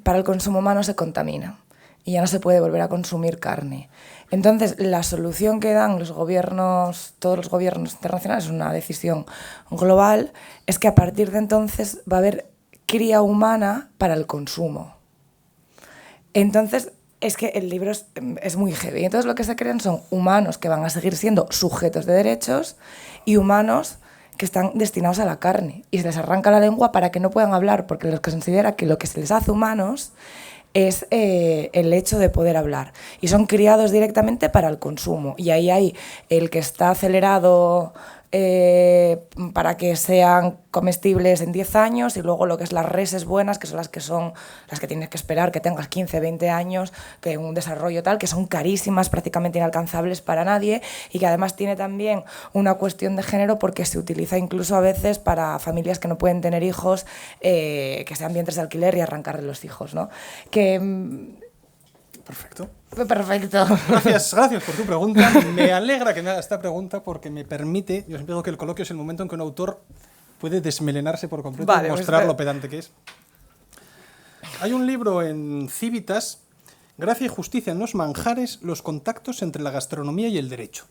para el consumo humano se contamina y ya no se puede volver a consumir carne. Entonces, la solución que dan los gobiernos, todos los gobiernos internacionales, una decisión global, es que a partir de entonces va a haber cría humana para el consumo. Entonces, es que el libro es muy heavy. Entonces, lo que se crean son humanos que van a seguir siendo sujetos de derechos y humanos que están destinados a la carne. Y se les arranca la lengua para que no puedan hablar, porque los que considera que lo que se les hace humanos es el hecho de poder hablar. Y son criados directamente para el consumo. Y ahí hay el que está acelerado para que sean comestibles en 10 años y luego lo que es las reses buenas, que son las que tienes que esperar que tengas 15, 20 años, que un desarrollo tal, que son carísimas, prácticamente inalcanzables para nadie y que además tiene también una cuestión de género porque se utiliza incluso a veces para familias que no pueden tener hijos, que sean vientres de alquiler y arrancarle los hijos, ¿no? Perfecto. Perfecto. Gracias por tu pregunta. Me alegra que me haga esta pregunta porque me permite, yo siempre digo que el coloquio es el momento en que un autor puede desmelenarse por completo y mostrar lo pedante que es. Hay un libro en Civitas, Gracia y Justicia en los manjares, los contactos entre la gastronomía y el derecho.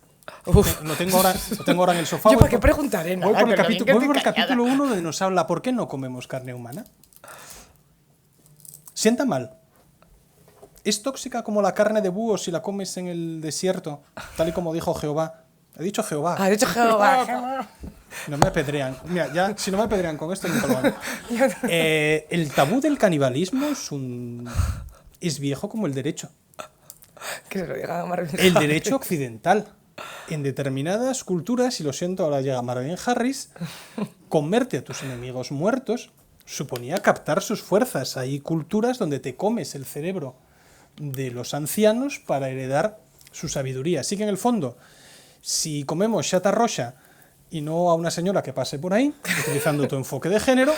Lo tengo ahora en el sofá. Yo, ¿por qué preguntaré nada? Voy por el capítulo 1 donde nos habla ¿por qué no comemos carne humana? Sienta mal. Es tóxica como la carne de búho si la comes en el desierto, tal y como dijo Jehová. He dicho Jehová. Ha dicho Jehová. No me apedrean. Mira, ya, si no me apedrean con esto, nunca lo hago. El tabú del canibalismo es viejo como el derecho. Que se lo diga a Marvin El Harris. derecho occidental. En determinadas culturas, y lo siento, ahora llega Marvin Harris, comerte a tus enemigos muertos suponía captar sus fuerzas. Hay culturas donde te comes el cerebro de los ancianos para heredar su sabiduría. Así que en el fondo, si comemos chata roja y no a una señora que pase por ahí, utilizando tu enfoque de género,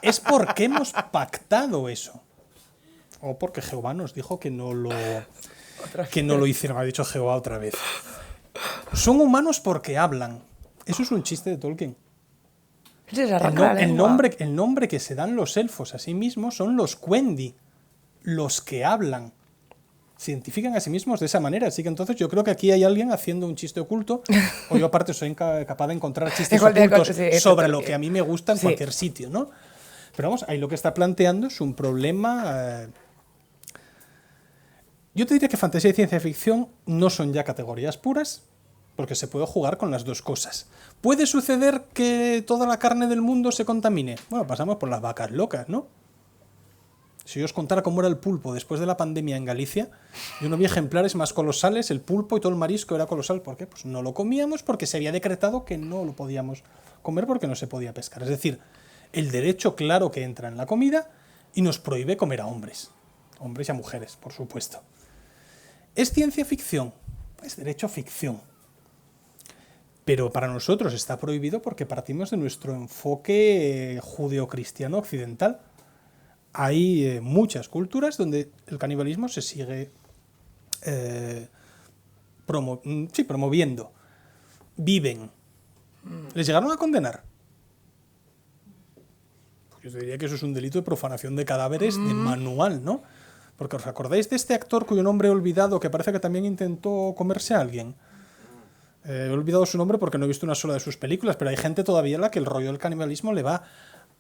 es porque hemos pactado eso. O porque Jehová nos dijo que no lo hicieron. Ha dicho Jehová otra vez. Son humanos porque hablan. Eso es un chiste de Tolkien. El nombre que se dan los elfos a sí mismos son los Quendi, los que hablan. Se identifican a sí mismos de esa manera. Así que entonces yo creo que aquí hay alguien haciendo un chiste oculto, o yo aparte soy capaz de encontrar chistes ocultos sobre lo que a mí me gusta en cualquier sitio, ¿no? Pero vamos, ahí lo que está planteando es un problema... Yo te diría que fantasía y ciencia ficción no son ya categorías puras, porque se puede jugar con las dos cosas. ¿Puede suceder que toda la carne del mundo se contamine? Bueno, pasamos por las vacas locas, ¿no? Si yo os contara cómo era el pulpo después de la pandemia en Galicia, yo no vi ejemplares más colosales, el pulpo y todo el marisco era colosal. ¿Por qué? Pues no lo comíamos porque se había decretado que no lo podíamos comer porque no se podía pescar. Es decir, el derecho claro que entra en la comida y nos prohíbe comer a hombres. Hombres y a mujeres, por supuesto. ¿Es ciencia ficción? Es derecho ficción. Pero para nosotros está prohibido porque partimos de nuestro enfoque judeocristiano occidental. Hay muchas culturas donde el canibalismo se sigue promoviendo. Viven. ¿Les llegaron a condenar? Pues yo te diría que eso es un delito de profanación de cadáveres de manual, ¿no? Porque ¿os acordáis de este actor cuyo nombre he olvidado que parece que también intentó comerse a alguien? He olvidado su nombre porque no he visto una sola de sus películas, pero hay gente todavía a la que el rollo del canibalismo le va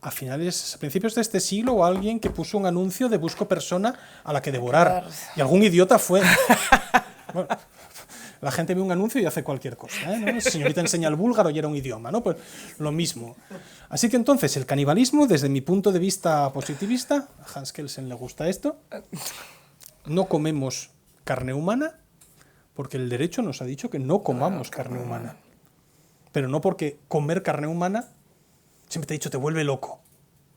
a principios de este siglo, o alguien que puso un anuncio de busco persona a la que devorar. Y algún idiota fue. Bueno, la gente ve un anuncio y hace cualquier cosa, ¿eh? ¿No? La señorita enseña el búlgaro y era un idioma, ¿no? Pues lo mismo. Así que entonces el canibalismo, desde mi punto de vista positivista, a Hans Kelsen le gusta esto, no comemos carne humana porque el derecho nos ha dicho que no comamos carne humana. Pero no porque comer carne humana, siempre te he dicho, te vuelve loco.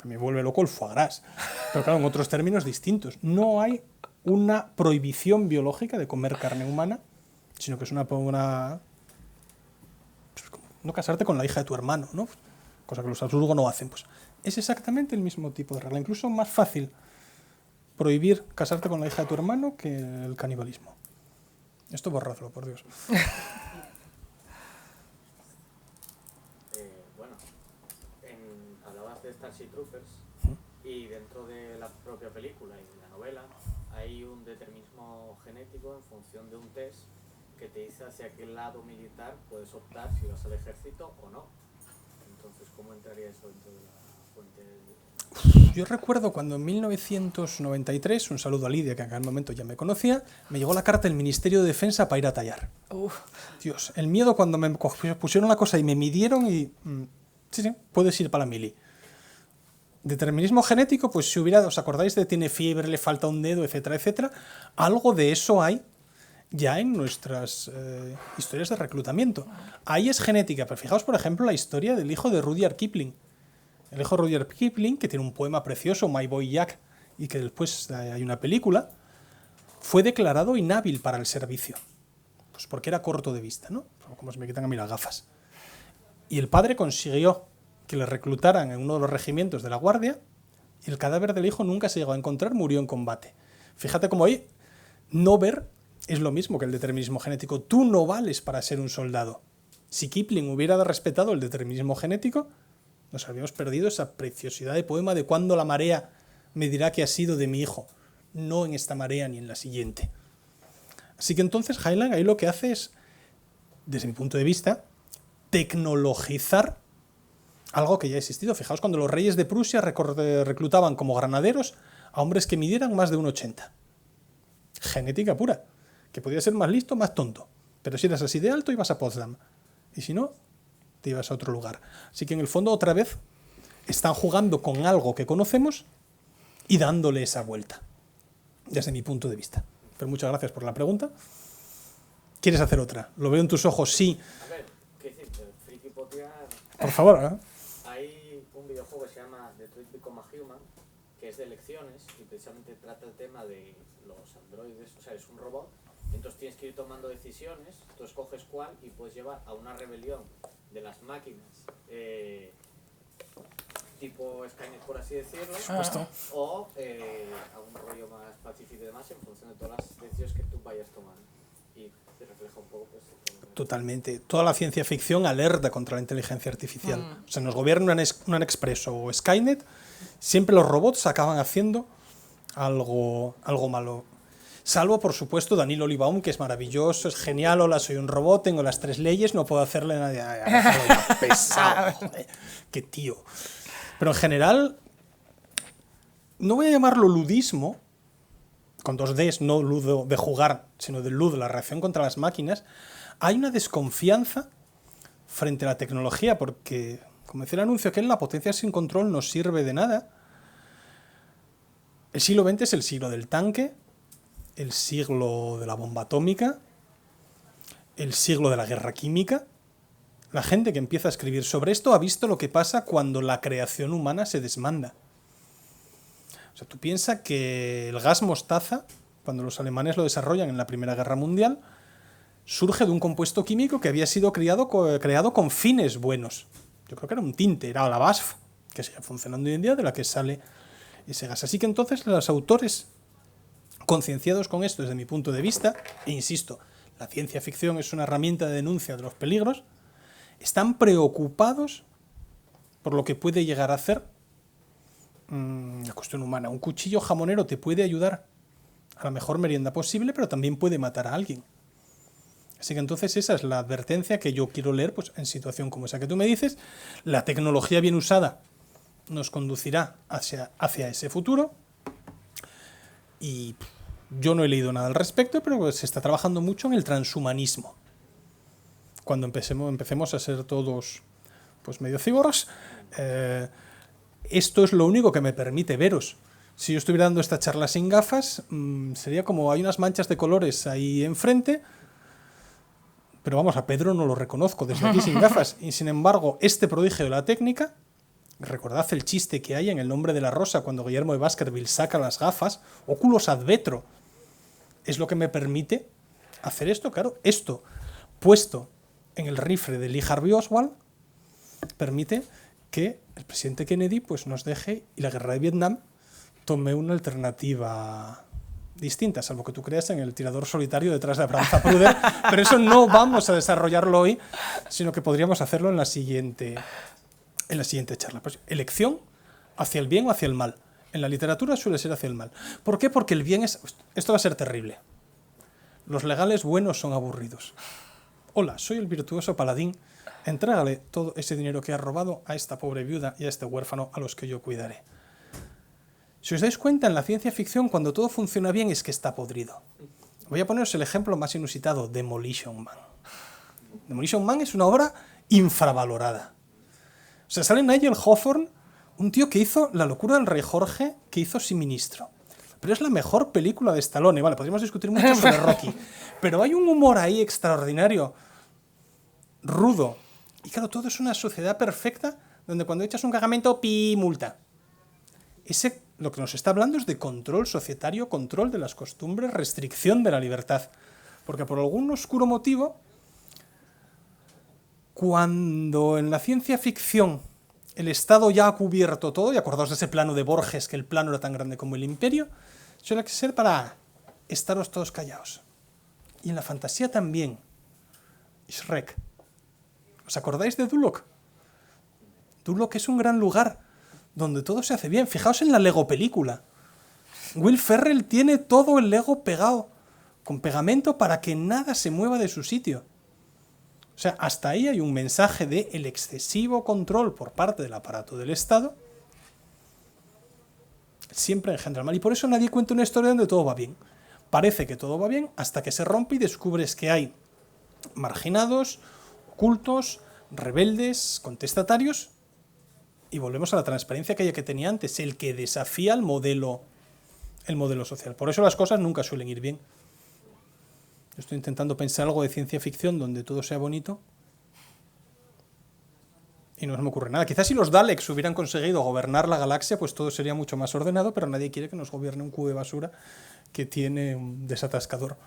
Me vuelve loco el foie gras. Pero claro, en otros términos distintos. No hay una prohibición biológica de comer carne humana, sino que es una no casarte con la hija de tu hermano, ¿no? Cosa que los Habsburgo no hacen. Pues es exactamente el mismo tipo de regla. Incluso más fácil prohibir casarte con la hija de tu hermano que el canibalismo. Esto borradlo, por Dios. Bueno, hablabas de Starship Troopers y dentro de la propia película y de la novela hay un determinismo genético en función de un test que te dice hacia qué lado militar puedes optar si vas al ejército o no. Entonces, ¿cómo entraría eso dentro de la fuente? Yo recuerdo cuando en 1993, un saludo a Lidia, que en aquel momento ya me conocía, me llegó la carta del Ministerio de Defensa para ir a tallar. Dios, el miedo cuando me pusieron la cosa y me midieron y... sí, puedes ir para la mili. Determinismo genético, pues si hubiera, ¿os acordáis de tiene fiebre, le falta un dedo, etcétera, etcétera? Algo de eso hay ya en nuestras historias de reclutamiento. Ahí es genética, pero fijaos, por ejemplo, la historia del hijo de Rudyard Kipling. El hijo de Rudyard Kipling, que tiene un poema precioso, My Boy Jack, y que después hay una película, fue declarado inhábil para el servicio. Pues porque era corto de vista, ¿no? Como se me quitan a mí las gafas. Y el padre consiguió que le reclutaran en uno de los regimientos de la Guardia, y el cadáver del hijo nunca se llegó a encontrar, murió en combate. Fíjate cómo ahí no ver es lo mismo que el determinismo genético. Tú no vales para ser un soldado. Si Kipling hubiera respetado el determinismo genético, nos habríamos perdido esa preciosidad de poema de cuando la marea me dirá que ha sido de mi hijo, no en esta marea ni en la siguiente. Así que entonces Heinlein ahí lo que hace es, desde mi punto de vista, tecnologizar Algo que ya ha existido. Fijaos, cuando los reyes de Prusia reclutaban como granaderos a hombres que midieran más de 1,80. Genética pura. Que podía ser más listo, más tonto. Pero si eras así de alto, ibas a Potsdam. Y si no, te ibas a otro lugar. Así que en el fondo, otra vez, están jugando con algo que conocemos y dándole esa vuelta. Desde mi punto de vista. Pero muchas gracias por la pregunta. ¿Quieres hacer otra? Lo veo en tus ojos, sí. A ver, ¿qué decir? Frikipotear. Por favor, ¿eh? Hay un videojuego que se llama Detroit Become Human, que es de elecciones y precisamente trata el tema de los androides, o sea, es un robot, entonces tienes que ir tomando decisiones, tú escoges cuál y puedes llevar a una rebelión de las máquinas, tipo Skynet, por así decirlo, o a un rollo más pacífico y demás en función de todas las decisiones que tú vayas tomando. Y te refleja un poco pues, Totalmente. Toda la ciencia ficción alerta contra la inteligencia artificial. O sea, nos gobierna un Expresso o Skynet, siempre los robots acaban haciendo algo malo. Salvo, por supuesto, Daniel Olivaum, que es maravilloso, es genial, hola, soy un robot, tengo las 3 leyes, no puedo hacerle nada. Ay, pesado, joder, qué tío. Pero en general, no voy a llamarlo ludismo, con 2 Ds, no ludo de jugar, sino del ludo, la reacción contra las máquinas. Hay una desconfianza frente a la tecnología, porque, como decía el anuncio, que en la potencia sin control no sirve de nada. El siglo XX es el siglo del tanque, el siglo de la bomba atómica, el siglo de la guerra química. La gente que empieza a escribir sobre esto ha visto lo que pasa cuando la creación humana se desmanda. O sea, tú piensas que el gas mostaza, cuando los alemanes lo desarrollan en la Primera Guerra Mundial, surge de un compuesto químico que había sido creado con fines buenos. Yo creo que era un tinte, era la BASF, que sigue funcionando hoy en día, de la que sale ese gas. Así que entonces los autores, concienciados con esto desde mi punto de vista, e insisto, la ciencia ficción es una herramienta de denuncia de los peligros, están preocupados por lo que puede llegar a hacer la cuestión humana. Un cuchillo jamonero te puede ayudar a la mejor merienda posible, pero también puede matar a alguien. Así que entonces esa es la advertencia que yo quiero leer pues, en situación como esa que tú me dices. La tecnología bien usada nos conducirá hacia ese futuro. Y yo no he leído nada al respecto, pero se está trabajando mucho en el transhumanismo. Cuando empecemos a ser todos pues, medio ciborros, esto es lo único que me permite veros. Si yo estuviera dando esta charla sin gafas, sería como hay unas manchas de colores ahí enfrente, pero vamos, a Pedro no lo reconozco desde aquí sin gafas. Y sin embargo, este prodigio de la técnica, recordad el chiste que hay en El nombre de la rosa, cuando Guillermo de Baskerville saca las gafas, Oculus ad vetro, es lo que me permite hacer esto. Claro, esto puesto en el rifle de Lee Harvey Oswald permite que el presidente Kennedy pues, nos deje y la guerra de Vietnam tome una alternativa distinta, salvo que tú creas en el tirador solitario detrás de Abraham Zapruder, pero eso no vamos a desarrollarlo hoy, sino que podríamos hacerlo en la siguiente charla. Pues, elección hacia el bien o hacia el mal. En la literatura suele ser hacia el mal. ¿Por qué? Porque el bien es... Esto va a ser terrible. Los legales buenos son aburridos. Hola, soy el virtuoso paladín. Entrégale todo ese dinero que has robado a esta pobre viuda y a este huérfano a los que yo cuidaré. Si os dais cuenta, en la ciencia ficción, cuando todo funciona bien, es que está podrido. Voy a poneros el ejemplo más inusitado, Demolition Man. Demolition Man es una obra infravalorada. O sea, sale Nigel Hawthorne, un tío que hizo La locura del rey Jorge, que hizo Sin Ministro. Pero es la mejor película de Stallone. Vale, podríamos discutir mucho sobre Rocky. Pero hay un humor ahí extraordinario, rudo. Y claro, todo es una sociedad perfecta, donde cuando echas un cagamento, pi, multa. Lo que nos está hablando es de control societario, control de las costumbres, restricción de la libertad. Porque por algún oscuro motivo, cuando en la ciencia ficción el Estado ya ha cubierto todo, y acordaos de ese plano de Borges, que el plano era tan grande como el imperio, suele ser para estaros todos callados. Y en la fantasía también. Shrek. ¿Os acordáis de Duloc? Duloc es un gran lugar donde todo se hace bien. Fijaos en la Lego película. Will Ferrell tiene todo el Lego pegado con pegamento para que nada se mueva de su sitio. O O sea, hasta ahí hay un mensaje de el excesivo control por parte del aparato del Estado siempre engendra el mal. Y por eso nadie cuenta una historia donde todo va bien. Parece que todo va bien hasta que se rompe y descubres que hay marginados, ocultos, rebeldes, contestatarios, y volvemos a la transparencia que tenía antes, el que desafía el modelo social. Por eso las cosas nunca suelen ir bien. Yo estoy intentando pensar algo de ciencia ficción donde todo sea bonito y no se me ocurre nada. Quizás si los Daleks hubieran conseguido gobernar la galaxia, pues todo sería mucho más ordenado, pero nadie quiere que nos gobierne un cubo de basura que tiene un desatascador.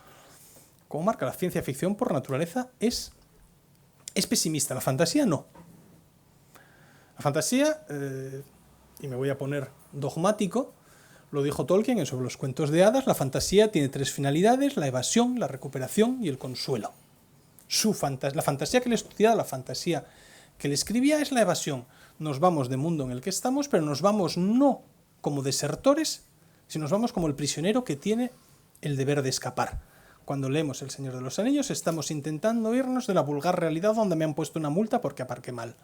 Como marca la ciencia ficción, por naturaleza, es pesimista. La fantasía no. La fantasía, y me voy a poner dogmático, lo dijo Tolkien en Sobre los cuentos de hadas, la fantasía tiene 3 finalidades: la evasión, la recuperación y el consuelo. La fantasía que le estudiaba, la fantasía que le escribía es la evasión. Nos vamos del mundo en el que estamos, pero nos vamos no como desertores, sino nos vamos como el prisionero que tiene el deber de escapar. Cuando leemos El Señor de los Anillos estamos intentando irnos de la vulgar realidad donde me han puesto una multa porque aparqué mal,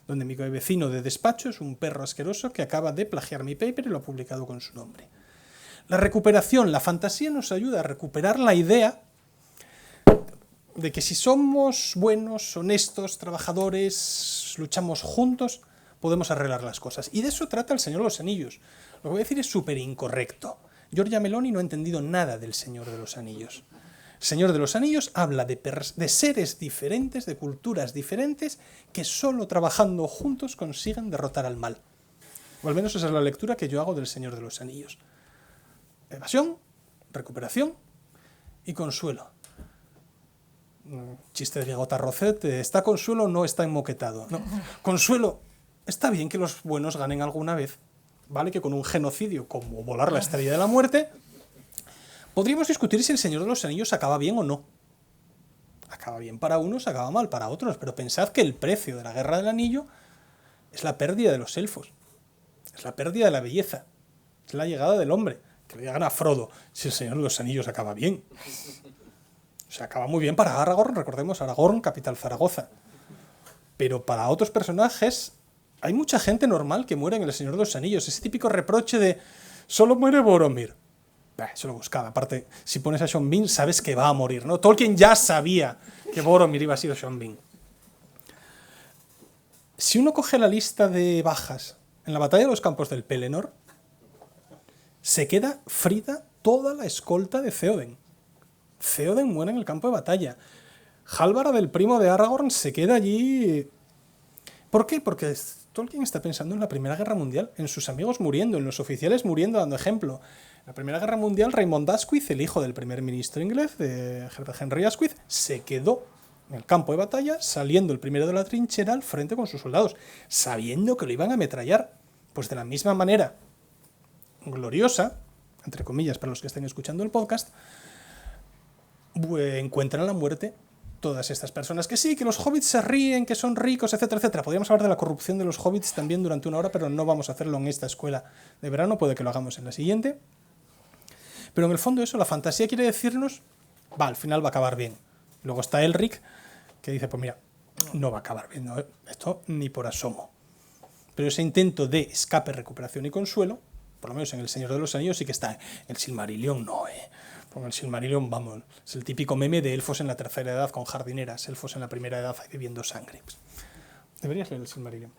donde mi vecino de despacho es un perro asqueroso que acaba de plagiar mi paper y lo ha publicado con su nombre. La recuperación, la fantasía nos ayuda a recuperar la idea de que si somos buenos, honestos, trabajadores, luchamos juntos, podemos arreglar las cosas. Y de eso trata El Señor de los Anillos. Lo que voy a decir es súper incorrecto. Giorgia Meloni no ha entendido nada del Señor de los Anillos. El Señor de los Anillos habla de seres diferentes, de culturas diferentes, que solo trabajando juntos consiguen derrotar al mal. O al menos esa es la lectura que yo hago del Señor de los Anillos. Evasión, recuperación y consuelo. Chiste de Diego Tarrocet, ¿está Consuelo o no está enmoquetado? No. Consuelo, está bien que los buenos ganen alguna vez, ¿vale? Que con un genocidio como volar la estrella de la muerte, podríamos discutir si El Señor de los Anillos acaba bien o no. Acaba bien para unos, acaba mal para otros, pero pensad que el precio de la Guerra del Anillo es la pérdida de los elfos, es la pérdida de la belleza, es la llegada del hombre, que le llegan a Frodo si El Señor de los Anillos acaba bien. O sea, acaba muy bien para Aragorn, recordemos, Aragorn, capital Zaragoza. Pero para otros personajes, hay mucha gente normal que muere en El Señor de los Anillos. Ese típico reproche de, solo muere Boromir. Eso lo buscaba. Aparte, si pones a Sean Bean, sabes que va a morir, ¿no? Tolkien ya sabía que Boromir iba a ser Sean Bean. Si uno coge la lista de bajas en la batalla de los campos del Pelennor, se queda frita toda la escolta de Theoden. Theoden muere en el campo de batalla. Hálvara, del primo de Aragorn, se queda allí. ¿Por qué? Porque Tolkien está pensando en la Primera Guerra Mundial, en sus amigos muriendo, en los oficiales muriendo, dando ejemplo. En la Primera Guerra Mundial, Raymond Asquith, el hijo del primer ministro inglés, de Henry Asquith, se quedó en el campo de batalla, saliendo el primero de la trinchera al frente con sus soldados, sabiendo que lo iban a ametrallar. Pues de la misma manera gloriosa, entre comillas para los que estén escuchando el podcast, encuentran la muerte todas estas personas. Que sí, que los hobbits se ríen, que son ricos, etcétera, etcétera. Podríamos hablar de la corrupción de los hobbits también durante una hora, pero no vamos a hacerlo en esta escuela de verano, puede que lo hagamos en la siguiente. Pero en el fondo eso, la fantasía quiere decirnos, al final va a acabar bien. Luego está Elric, que dice, pues mira, no va a acabar bien, no, esto ni por asomo. Pero ese intento de escape, recuperación y consuelo, por lo menos en El Señor de los Anillos sí que está. En el Silmarillion no, Porque el Silmarillion, vamos, es el típico meme de elfos en la tercera edad con jardineras, elfos en la primera edad ahí bebiendo sangre. Pues, deberías leer el Silmarillion.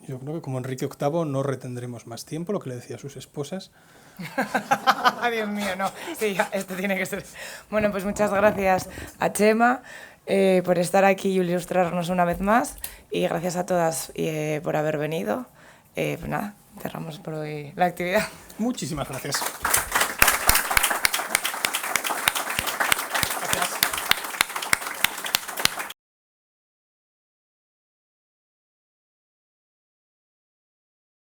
Yo creo que como Enrique VIII no retendremos más tiempo, lo que le decía a sus esposas. Dios mío, no. Sí, esto tiene que ser. Bueno, pues muchas gracias a Chema por estar aquí y ilustrarnos una vez más. Y gracias a todas por haber venido. Pues nada, cerramos por hoy la actividad. Muchísimas gracias.